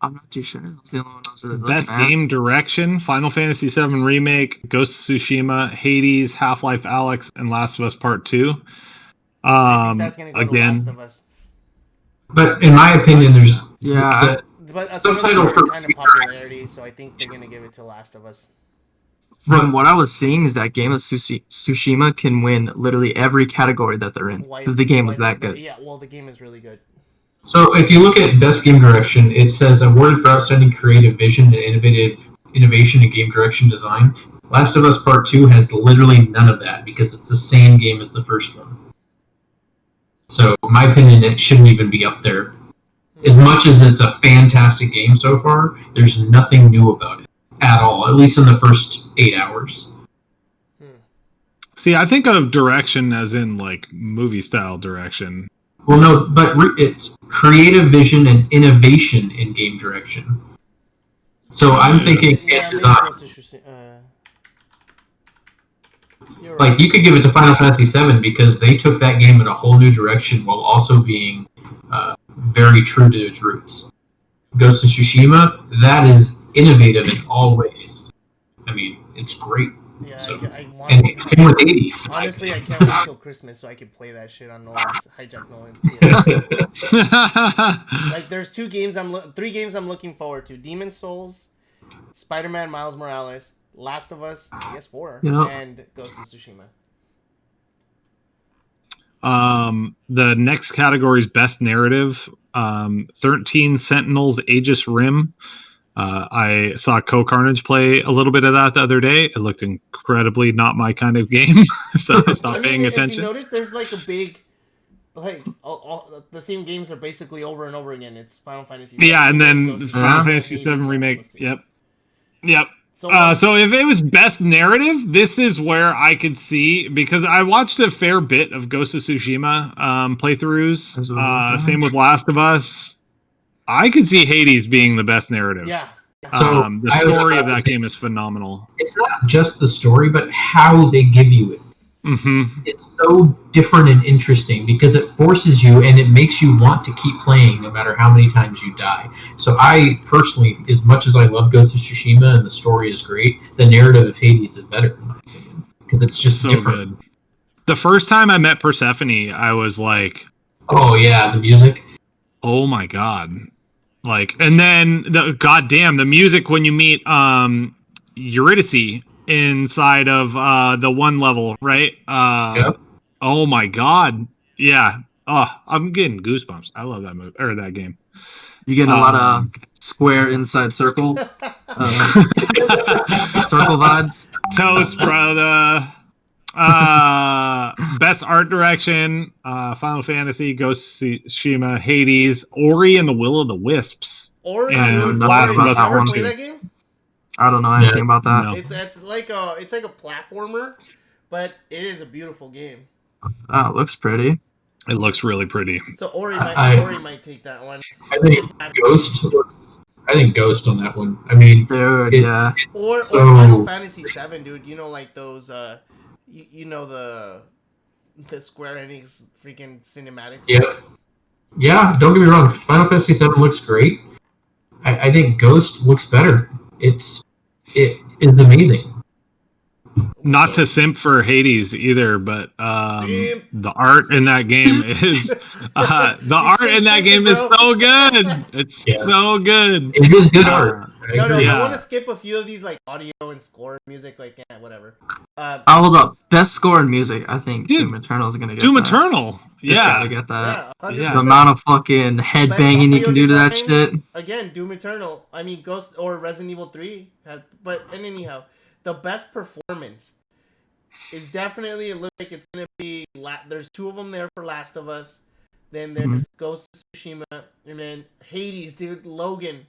not too sure. That's the only one I was really Best looking at. game direction: Final Fantasy VII Remake, Ghost of Tsushima, Hades, Half-Life Alyx, and Last of Us Part 2. I think that's gonna go to Last of Us. But in my opinion, there's But some of them are kind of popularity, so I think they're gonna give it to Last of Us. From what I was seeing, is that Game of Tsushima can win literally every category that they're in because the game was that good. Yeah, well, the game is really good. So if you look at best game direction, it says awarded for outstanding creative vision and innovation in game direction design. Last of Us Part 2 has literally none of that because it's the same game as the first one. So in my opinion, it shouldn't even be up there. As much as it's a fantastic game so far, there's nothing new about it at all, at least in the first 8 hours. See, I think of direction as in like movie style direction. Well, no, but it's creative vision and innovation in game direction. So I'm thinking design. Like, you could give it to Final Fantasy VII because they took that game in a whole new direction while also being very true to its roots. Ghost of Tsushima, that is innovative in all ways. I mean, it's great. Yeah, so, and same with Hades. Honestly, I can't wait till Christmas so I can play that shit on Hijack Nolan's PS. Like, there's three games I'm looking forward to: Demon's Souls, Spider-Man Miles Morales, Last of Us, PS4, and Ghost of Tsushima. The next category is Best Narrative. 13 Sentinels Aegis Rim. I saw Co-Carnage play a little bit of that the other day. It looked incredibly not my kind of game, so I stopped paying attention. If you notice, there's like a big, like, all the same games are basically over and over again. It's Final Fantasy VII. Yeah, and then Final Fantasy VII Remake. Yep. So if it was Best Narrative, this is where I could see, because I watched a fair bit of Ghost of Tsushima playthroughs. Same with Last of Us. I could see Hades being the best narrative. Yeah. So the story of that game is phenomenal. It's not just the story, but how they give you it. Mm-hmm. It's so different and interesting because it forces you and it makes you want to keep playing no matter how many times you die. So I personally, as much as I love Ghost of Tsushima and the story is great, the narrative of Hades is better in my opinion because it's just so different. Good. The first time I met Persephone, I was like, "Oh yeah, the music! Oh my god!" Like, and then the music when you meet Eurydice inside of the one level, right? Yep. Oh my god, yeah. Oh, I'm getting goosebumps. I love that movie or that game. You getting a lot of square inside circle, circle vibes. Totes, brother. Best art direction: Final Fantasy, Ghost of Tsushima, Hades, Ori and the Will of the Wisps. Ori, and Last of Us ever Part play 2. that game? I don't know anything about that. No. It's like a platformer, but it is a beautiful game. Oh, it looks pretty. It looks really pretty. So Ori might take that one. I think Ghost on that one. I mean, Dude, Or Final Fantasy VII, dude. You know, like those. You know the Square Enix freaking cinematics. Yeah. Don't get me wrong. Final Fantasy VII looks great. I think Ghost looks better. It is amazing. Not to simp for Hades either, but Simp. the art in that game is the art in that game is so good. It's Yeah. so good. It is good art. I No, agree. I Yeah. want to skip a few of these like audio and score music, like whatever. Hold up. Best score in music. I think Dude, Doom Eternal is gonna get Doom that. Eternal. It's gotta Yeah. get that. Yeah, 100%. Yeah. The amount of fucking headbanging you audio can do to that design. shit. Again, Doom Eternal. I mean, Ghost or Resident Evil 3. And anyhow, the best performance is definitely. It looks like it's gonna be. There's 2 of them there for Last of Us. Then there's Ghost of Tsushima, and then Hades, dude. Logan.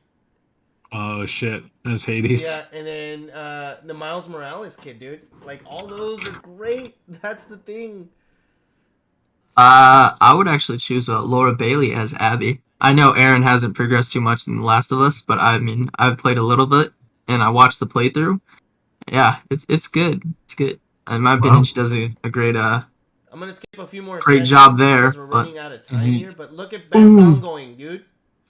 Oh shit, that's Hades. Yeah, and then the Miles Morales kid, dude. Like all those are great. That's the thing. I would actually choose Laura Bailey as Abby. I know Aaron hasn't progressed too much in The Last of Us, but I mean, I've played a little bit and I watched the playthrough. Yeah, it's good. It's good. In my opinion, she does a great I'm gonna skip a few more. Great job there, because we're but- running out of time here. But look at best ongoing, dude.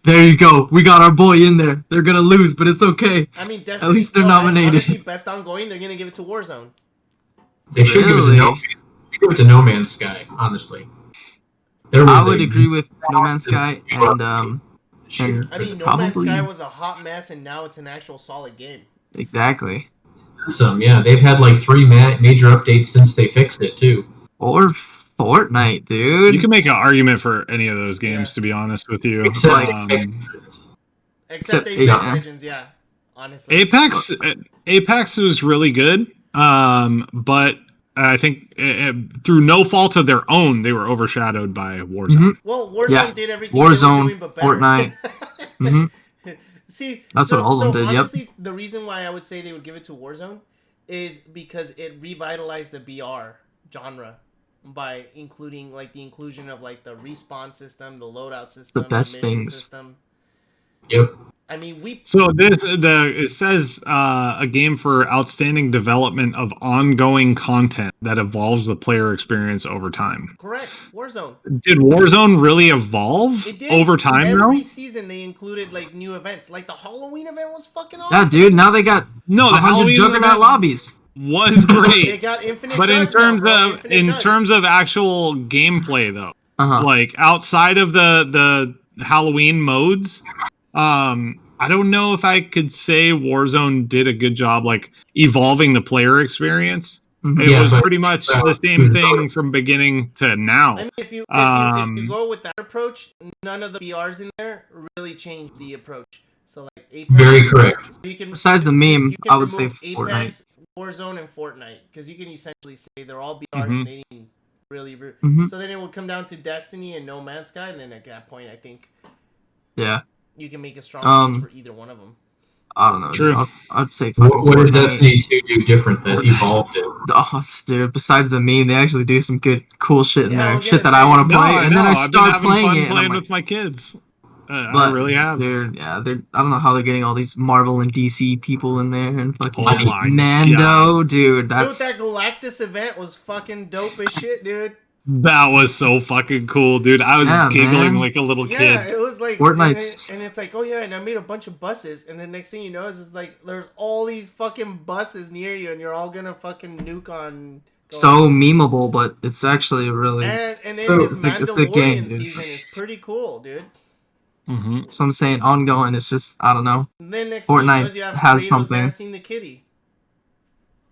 There you go. We got our boy in there. They're gonna lose, but it's okay. I mean, At least they're nominated. Honestly, best ongoing, they're gonna give it to Warzone. They should Really? give it to No Man's Sky, honestly. I would agree with No Man's Sky and I mean, No Man's probably Sky was a hot mess, and now it's an actual solid game. exactly. Yeah, they've had like 3 major updates since they fixed it too. Or Fortnite, dude. You can make an argument for any of those games, Yeah. to be honest with you. Except Except Except Apex yeah. Legends, yeah. Honestly, Apex was really good, but I think through no fault of their own, they were overshadowed by Warzone. Mhm. well, Warzone Yeah. did everything they were Warzone, doing, but better. Fortnite. Mhm. See, That's what all of them did, yep. Honestly, the reason why I would say they would give it to Warzone is because it revitalized the BR genre by including like the inclusion of like the respawn system, the loadout system, best mission things. system. Yep. I mean, So it says a game for outstanding development of ongoing content that evolves the player experience over time. correct Warzone. Did Warzone really evolve It did over time Every though? season they included like new events. Like the Halloween event was fucking awesome. Yeah, dude. Now they got No, the 100 Halloween Juggernaut event lobbies. was They great. got infinite. But in jugs now, terms bro. of Infinite jugs. actual gameplay though, Uh-huh. like outside of the Halloween modes, I don't know if I could say Warzone did a good job like evolving the player experience. Mhm. It Yeah, was but- pretty much the same thing from beginning to now. I mean, if you go with that approach, none of the BRs in there really changed the approach. So like Apex, Very correct. so you can, Besides the meme, you can I would say remove Fortnite. Apex, Warzone, and Fortnite because you can essentially say they're all BRs Mhm. and they didn't really. Mhm. So then it will come down to Destiny and No Man's Sky, and then at that point, I think Yeah, you can make a strong case for either one of them. I don't know. True. Dude. I'd say fucking What did Fortnite. Destiny 2 do different that evolved it? Oh, dude. Besides the meme, they actually do some good, cool shit in Yeah, I there. was Shit gonna that I say- want to No, play, I and then know. I I've been start having playing fun it. And I'm playing like, with my kids. I but really have. They're I don't know how they're getting all these Marvel and DC people in there and fucking Oh my Mando, God. dude. Dude, That's that Galactus event was fucking dope as shit, dude. That was so fucking cool, dude. I was Yeah, giggling man. like a little Yeah, kid. it was like Fortnite's- and it's like, oh yeah, and I made a bunch of buses, and then next thing you know is it's like there's all these fucking buses near you, and you're all gonna fucking nuke on. so memeable, but it's actually really. And then So this it's a Mandalorian game, dude. season is pretty cool, dude. Mm-hmm. So I'm saying ongoing. It's just I don't know. And then next thing you Fortnite know is you have has Kratos something. dancing the kitty.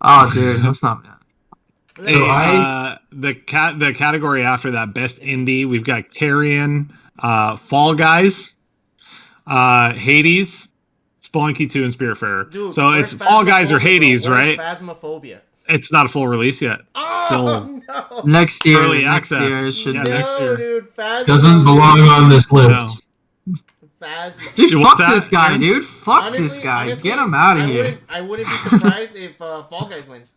Oh, dude, that's not. Hey, So I- the category after that, best indie, we've got Carrion, Fall Guys, Hades, Spelunky 2, and Spiritfarer. Dude, So where's it's Fall Guys or Phasmophobia, bro? Hades, Where's right? Phasmophobia. It's not a full release yet. Oh Still, no! Next year, Early next access. year it should Yeah, be. next year. Dude, Phasmophobia. Doesn't belong on this list. Phasmo. Dude, Dude, fuck what's that, this guy, Aaron? dude. Fuck Honestly- this guy. honestly, Get him out of I here. I wouldn't be surprised if Fall Guys wins.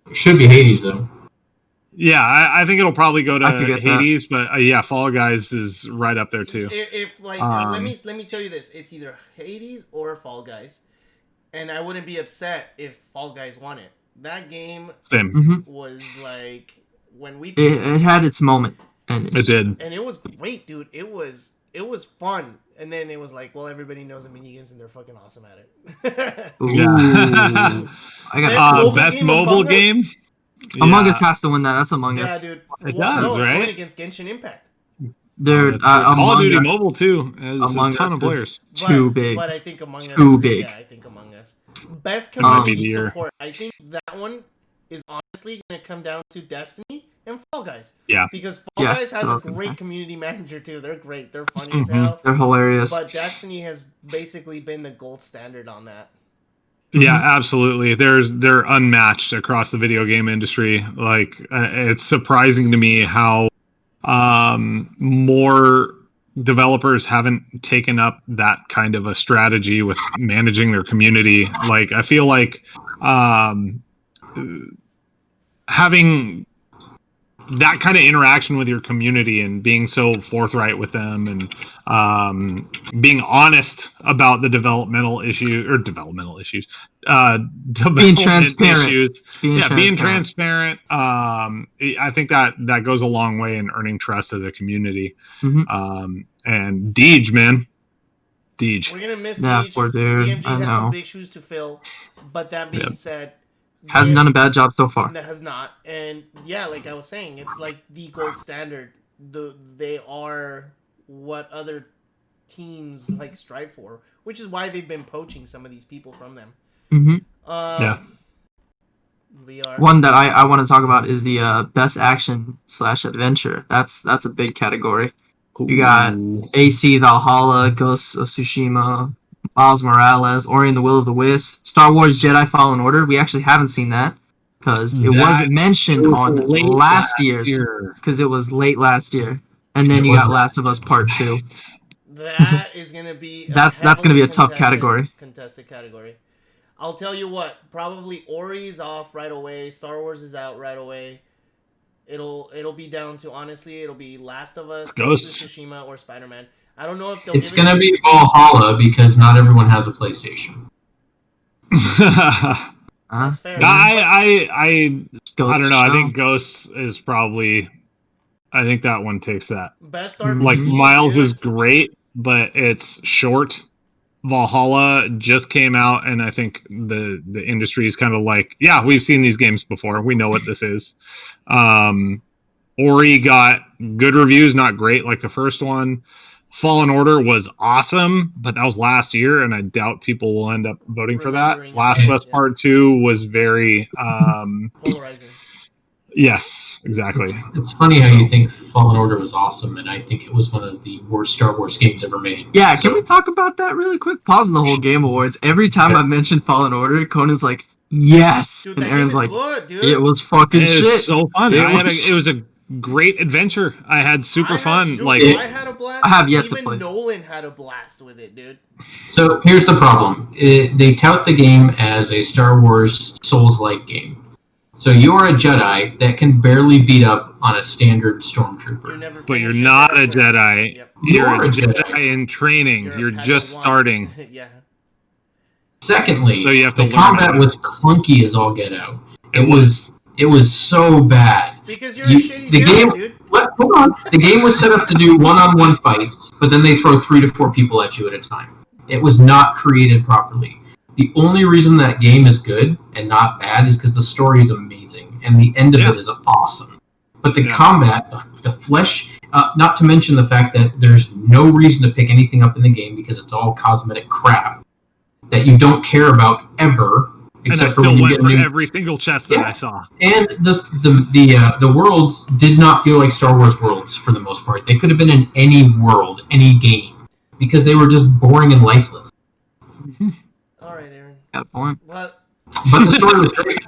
It should be Hades though. yeah, I think it'll probably go I could to get that. Hades, but yeah, Fall Guys is right up there too. If like let me tell you this, it's either Hades or Fall Guys, and I wouldn't be upset if Fall Guys won it. That game Same. Mhm. was like when we It had its moment, and It did. and it was great, dude. It was fun, and then it was like, well, everybody knows the mini games and they're fucking awesome at it. Ooh. Yeah. I got best mobile game. Among Us has to win that. That's Among Us. Yeah, dude. It does, no, right? It's going against Genshin Impact. Dude, Call of Duty Us, Mobile too has Among a ton Us of players. Too big. But I think Among Us. Too big. Yeah, I think Among Us. Best It might be community the year. support. I think that one is honestly going to come down to Destiny and Fall Guys. Yeah. Because Fall Yeah, Guys that's has what I a was gonna great say. community manager too. They're great. They're funny as hell. They're hilarious. But Destiny has basically been the gold standard on that. Yeah, absolutely. They're unmatched across the video game industry. Like it's surprising to me how more developers haven't taken up that kind of a strategy with managing their community. Like I feel like having that kind of interaction with your community and being so forthright with them and being honest about the developmental issues, Being transparent. issues. Being transparent. I think that goes a long way in earning trust of the community. Mhm. And Deej, man. Deej. We're gonna miss Yeah, Deej. poor dude. DMG I has some know. big shoes to fill. But that being said, Hasn't done a bad job so far. That has not. And yeah, like I was saying, it's like the gold standard. They are what other teams like strive for, which is why they've been poaching some of these people from them. Yeah. VR. One that I want to talk about is the best action/adventure. That's a big category. You got AC Valhalla, Ghosts of Tsushima, Miles Morales, Ori and the Will of the Wisps, Star Wars Jedi Fallen Order. We actually haven't seen that because it wasn't mentioned on last year's because it was late last year. And then you got Last of Us Part 2. That is gonna be that's gonna be a tough category. Contested category. I'll tell you what. Probably Ori is off right away. Star Wars is out right away. It'll be down to, honestly, it'll be Last of Us, Ghost of Tsushima, or Spider-Man. I don't know if they'll. It's gonna be Valhalla because not everyone has a PlayStation. That's fair. No, I don't know. I think Ghost Ghost is probably. I think that one takes that. Best RPG. Like Miles dude. is great, but it's short. Valhalla just came out, and I think the industry is kind of like, yeah, we've seen these games before. We know what this is. Ori got good reviews, not great like the first one. Fallen Order was awesome, but that was last year, and I doubt people will end up voting for that. Last of Us Part 2 was very polarizing. Yes, exactly. It's funny how you think Fallen Order was awesome, and I think it was one of the worst Star Wars games ever made. Yeah, can we talk about that really quick? Pausing the whole Game Awards. Every time I mention Fallen Order, Conan's like, yes! Dude, and Aaron's like, good, dude. It was fucking shit. It was so fun. It was a great adventure. I had super fun. Dude, like I had a blast. I have yet to play. Even Nolan had a blast with it, dude. So here's the problem. They tout the game as a Star Wars Souls-like game. So you're a Jedi that can barely beat up on a standard stormtrooper. But you're not a Jedi. Yep. You're a Jedi in training. You're just starting. Yeah. Secondly, So you have to the learn combat it. was clunky as all get out. It was. It was so bad. Because you're a shitty the Jedi, game, dude. Hold on. The game was set up to do one-on-one fights, but then they throw 3 to 4 people at you at a time. It was not created properly. The only reason that game is good and not bad is because the story is amazing, and the end of it is awesome. But the combat, the flesh, not to mention the fact that there's no reason to pick anything up in the game because it's all cosmetic crap that you don't care about ever. And I still went for every single chest that I saw. And the worlds did not feel like Star Wars worlds for the most part. They could have been in any world, any game, because they were just boring and lifeless. All right, Aaron. Got a point. But the story was great.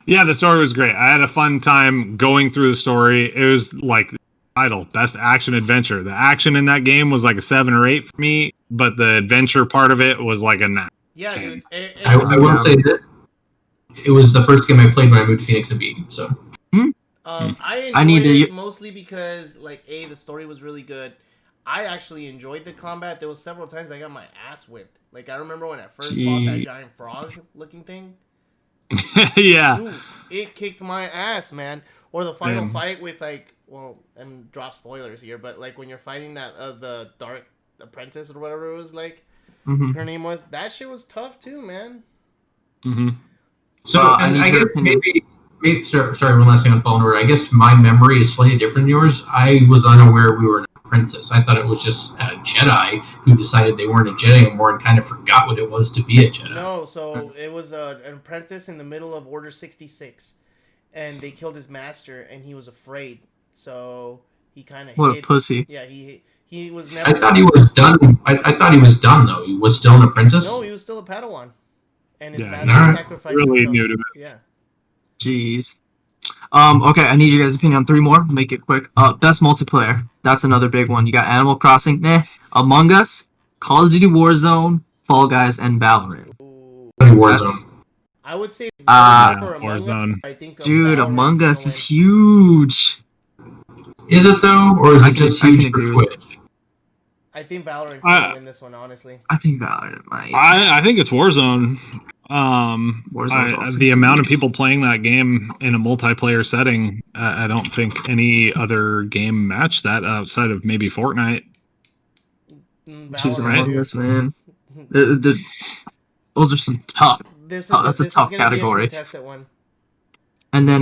Yeah, the story was great. I had a fun time going through the story. It was like title, best action adventure. The action in that game was like a 7 or 8 for me, but the adventure part of it was like a 9. yeah, dude. I will say this: it was the first game I played when I moved to Phoenix and beat. So I enjoyed it mostly because, like, the story was really good. I actually enjoyed the combat. There was several times I got my ass whipped. Like, I remember when I first fought that giant frog-looking thing. Yeah. Dude, it kicked my ass, man. Or the final fight with, like, well, and drop spoilers here, but, like, when you're fighting that the Dark Apprentice or whatever it was, like, her name was, that shit was tough too, man. Mm-hmm. So, I and need I your guess opinion. maybe sorry, one last thing on Fallen Order. I guess my memory is slightly different than yours. I was unaware we were an apprentice. I thought it was just a Jedi who decided they weren't a Jedi anymore and kind of forgot what it was to be a Jedi. No, so it was an apprentice in the middle of Order 66, and they killed his master, and he was afraid. So he kind of What a hid. pussy. Yeah, he was I never. thought he was done. I thought he was done though. He was still an apprentice. No, he was still a Padawan, and his Yeah, master Alright. sacrificed really himself. new to it. Yeah. Jeez. Okay, I need you guys' opinion on 3 more. Make it quick. Best multiplayer. That's another big one. You got Animal Crossing, Among Us, Call of Duty Warzone, Fall Guys, and Valorant. Ooh. That's I would say uh, Warzone or Among Us. Warzone. I think dude, Valorant's Among gonna Us is win. huge. Is it though, or is I it can- just I can huge for agree with Twitch? I think Valorant's gonna win this one, honestly. I think Valorant might. I think it's Warzone. Warzone's awesome. The amount of people playing that game in a multiplayer setting, I don't think any other game matched that outside of maybe Fortnite. Choosing Valorant, Among dude. Us, man. Those are some tough. This is that's a this tough is gonna category. Be a contested one. And then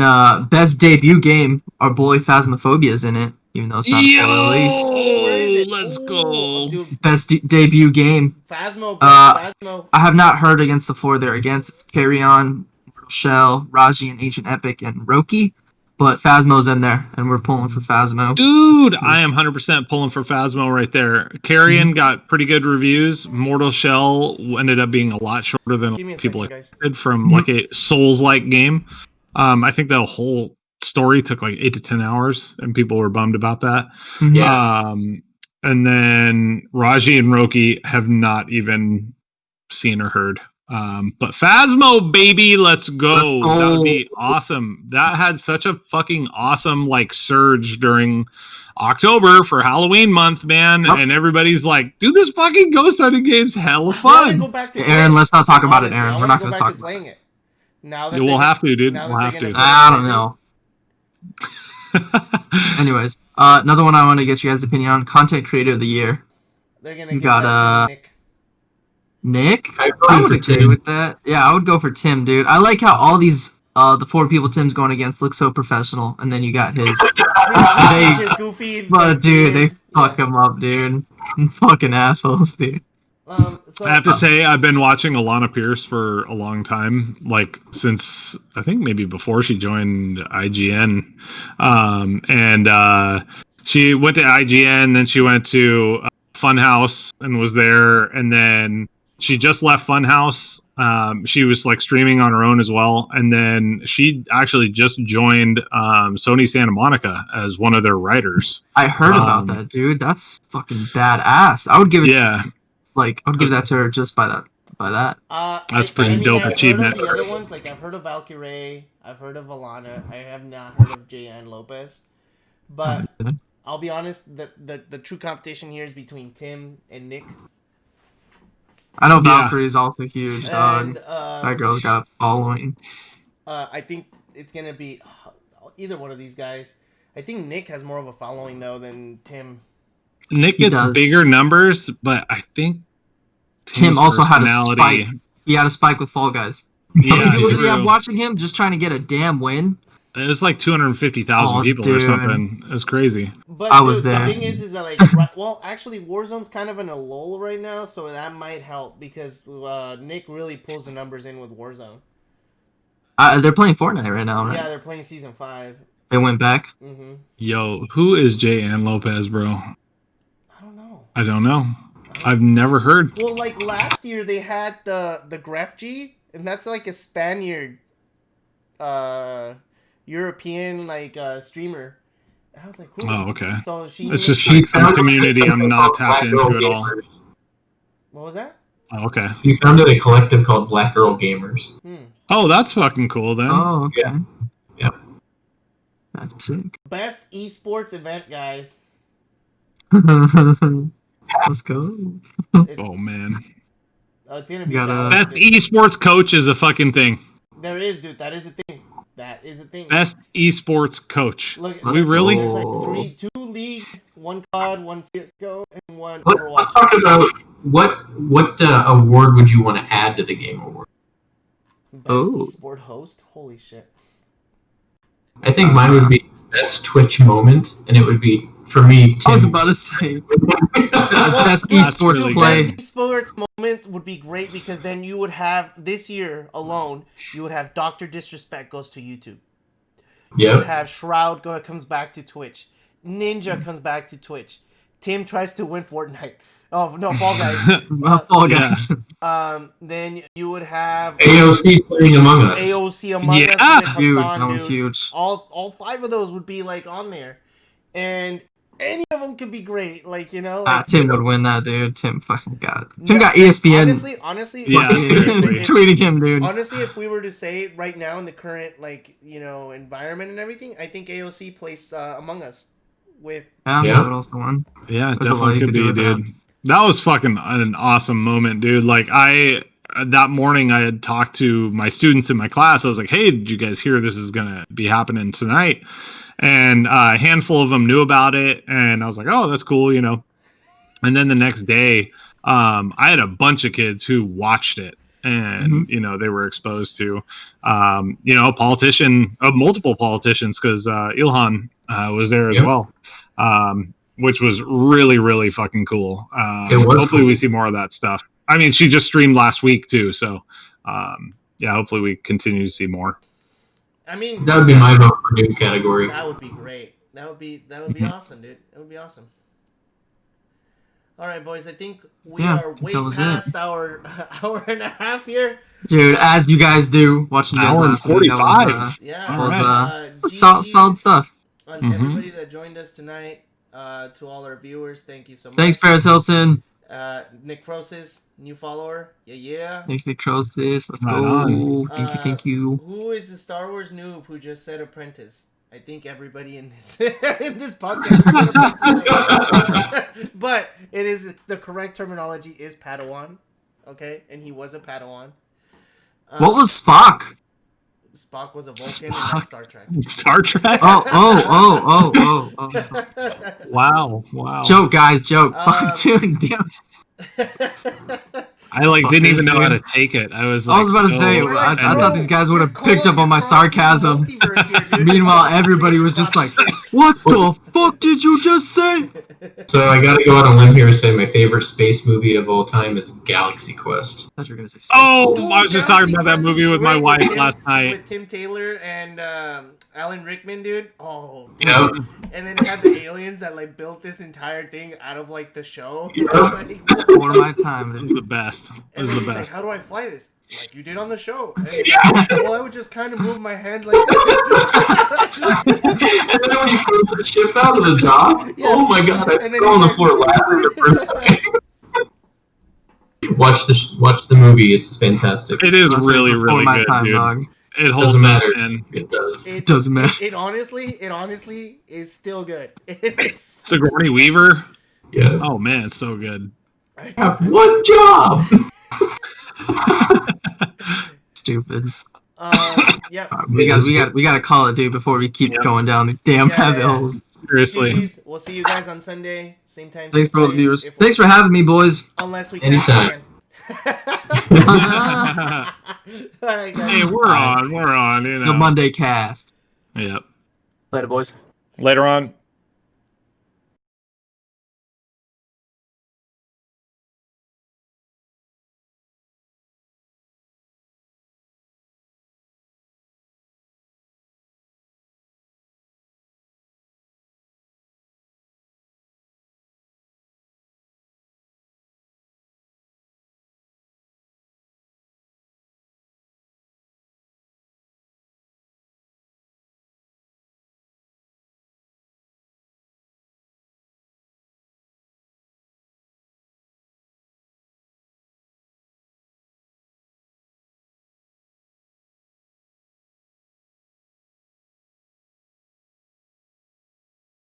best debut game, our boy Phasmophobia's in it, even though it's not a full release. Where is it? Let's Ooh, go. dude. Best debut game. Phasmo, Phasmo. I have not heard against the 4 they're against. It's Carry On, Mortal Shell, Raji, and Ancient Epic, and Roki. But Phasmo's in there, and we're pulling for Phasmo. Dude, I am 100% pulling for Phasmo right there. Carrion got pretty good reviews. Mortal Shell ended up being a lot shorter than people expected from like a Souls-like game. I think the whole story took like 8 to 10 hours, and people were bummed about that. Yeah. And then Raji and Roki have not even seen or heard. But Phasmo, baby, let's go. That would be awesome. That had such a fucking awesome like surge during October for Halloween month, man. Yep. And everybody's like, dude, this fucking ghost hunting game's hella fun. Go back to Aaron, let's not talk about it, Aaron. We're not going to talk about it. Now that we'll have to, dude. We'll have to. I don't know. Anyways, another one I want to get you guys' opinion on: content creator of the year. They're gonna got Nick. I would agree with that. Yeah, I would go for Tim, dude. I like how all these the 4 people Tim's going against look so professional, and then you got his. his goofy. But dude, they fuck him up, dude. Fucking assholes, dude. So I have to say, I've been watching Alana Pierce for a long time, like since I think maybe before she joined IGN. She went to IGN, then she went to Funhouse and was there, and then she just left Funhouse. She was like streaming on her own as well, and then she actually just joined Sony Santa Monica as one of their writers. I heard about that, dude. That's fucking badass. I would give it. Yeah. Like, I'll give that to her just by that. That's pretty dope achievement. I've heard of the other ones, like I've heard of Valkyrie, I've heard of Alana, I have not heard of J.N. Lopez. But I'll be honest, the true competition here is between Tim and Nick. I know Valkyrie is also huge, dog. That girl's got a following. I think it's gonna be either one of these guys. I think Nick has more of a following though than Tim. Nick gets bigger numbers, but I think Tim also had a spike. He had a spike with Fall Guys. Yeah, how many people did he have watching him just trying to get a damn win? It was like 250,000 people or something. It was crazy. But I was there. The thing is that like, well, actually, Warzone's kind of in a lull right now, so that might help because Nick really pulls the numbers in with Warzone. They're playing Fortnite right now, right? Yeah, they're playing Season 5. They went back? Mm-hmm. Yo, who is J.N. Lopez, bro? I don't know. I've never heard. Well, like last year they had the Graf G, and that's like a Spaniard, European like streamer. And I was like, cool. Oh, okay. So it's just like some community I'm not tapped into at all. What was that? Oh, okay. You founded a collective called Black Girl Gamers. Oh, that's fucking cool then. Oh, okay. Yeah. That's sick. Best esports event, guys. Let's go. Oh man. It's gonna be best esports coach is a fucking thing. There is, dude. That is a thing. That is a thing. Best esports coach. Look, we really? There's like 2 league, 1 COD, 1 CS:GO, and 1 Overwatch. Let's talk about what award would you want to add to the Game Award? Best Oh. esport host? Holy shit. I think mine would be best Twitch moment, and it would be for me. I was Tim. about to say Well, best dude, esports really play. Best esports moment would be great because then you would have, this year alone, you would have Dr. Disrespect goes to YouTube. You would Yep. have Shroud comes back to Twitch. Ninja comes back to Twitch. Tim tries to win Fortnite. Oh, no, Fall Guys. Fall Guys. Then you would have AOC playing Among Us. AOC Among Yeah. Us with Dude, Hassan, that was dude. huge. All 5 of those would be like on there, and any of them could be great. Like Tim would win that, dude. Tim fucking got it. Tim No, got ESPN. honestly, Yeah, fucking seriously. tweeting him, dude. honestly, if we were to say it right now in the current environment and everything, I think AOC plays Among Us with. I don't Yeah. know what else to win. Yeah, it There's a lot definitely you could could do be, with dude. That was fucking an awesome moment, dude. Like that morning I had talked to my students in my class. I was like, "Hey, did you guys hear this is gonna be happening tonight?" And a handful of them knew about it, and I was like, "Oh, that's cool," And then the next day, I had a bunch of kids who watched it, and they were exposed to, multiple politicians, because Ilhan was there as well. Which was really, really fucking cool. It was hopefully cool. we see more of that stuff. I mean, she just streamed last week too, so hopefully we continue to see more. I mean, That would be my vote for new category. that would be great. That would be awesome, dude. That would be awesome. All right, boys. I think we are way that was past our hour and a half here. Dude, as you guys do, watching you guys Hour and last week, that 45. Yeah, All right. solid stuff. On Mhm. everybody that joined us tonight. To all our viewers, thank you so much. Thanks, Paris Hilton. Nick Crosis, new follower. Yeah. Thanks, Nick Crosis. Let's Right go. on. Thank you. Who is the Star Wars noob who just said apprentice? I think everybody in this in this podcast said apprentice. But it is the correct terminology is Padawan. Okay, and he was a Padawan. What was Spock? Spock was a Vulcan, and that's Star Trek. Star Trek. Oh. Wow. Joke, guys, joke. Um, Fuck, dude, damn. I didn't even know how to Fuckers, take it. I was I was about to say, We're I like, thought bro, these guys would have you're picked up on my crossing the sarcasm. multiverse here, dude. Meanwhile, everybody was just like, what the fuck did you just say? So I gotta go out on a limb here and say my favorite space movie of all time is Galaxy Quest. I thought you were gonna say. Oh, Space I was just talking about that movie with my wife last night. With Tim Taylor and Alan Rickman, dude. Oh, Yep. and then it had the aliens that built this entire thing out of the show. Yep. Before my time, It was dude. the best. It And was then the he's like, best. "How do I fly this? Like you did on the show." And he's like, well, I would just kind of move my hands like this. And then when he throws the ship out of the dock, Yeah. oh my god, I And then fell on he's the floor laughing the first time. Watch the movie, it's fantastic. It is I said really, before really my good, time, dude. dog. It holds Doesn't up, matter. and It does. It Doesn't matter. It honestly is still good. It's Sigourney Weaver. Yeah. Oh man, it's so good. I have one job. Stupid. Yeah. We gotta call it, dude, before we keep going down these damn rabbit holes. Seriously. GGs. We'll see you guys on Sunday, same time. Thanks same for all the place, viewers. if we- Thanks for having me, boys. Unless we Anytime. again. All right, guys. Hey, we're on. The Monday cast. Yep. Later, boys. Later on.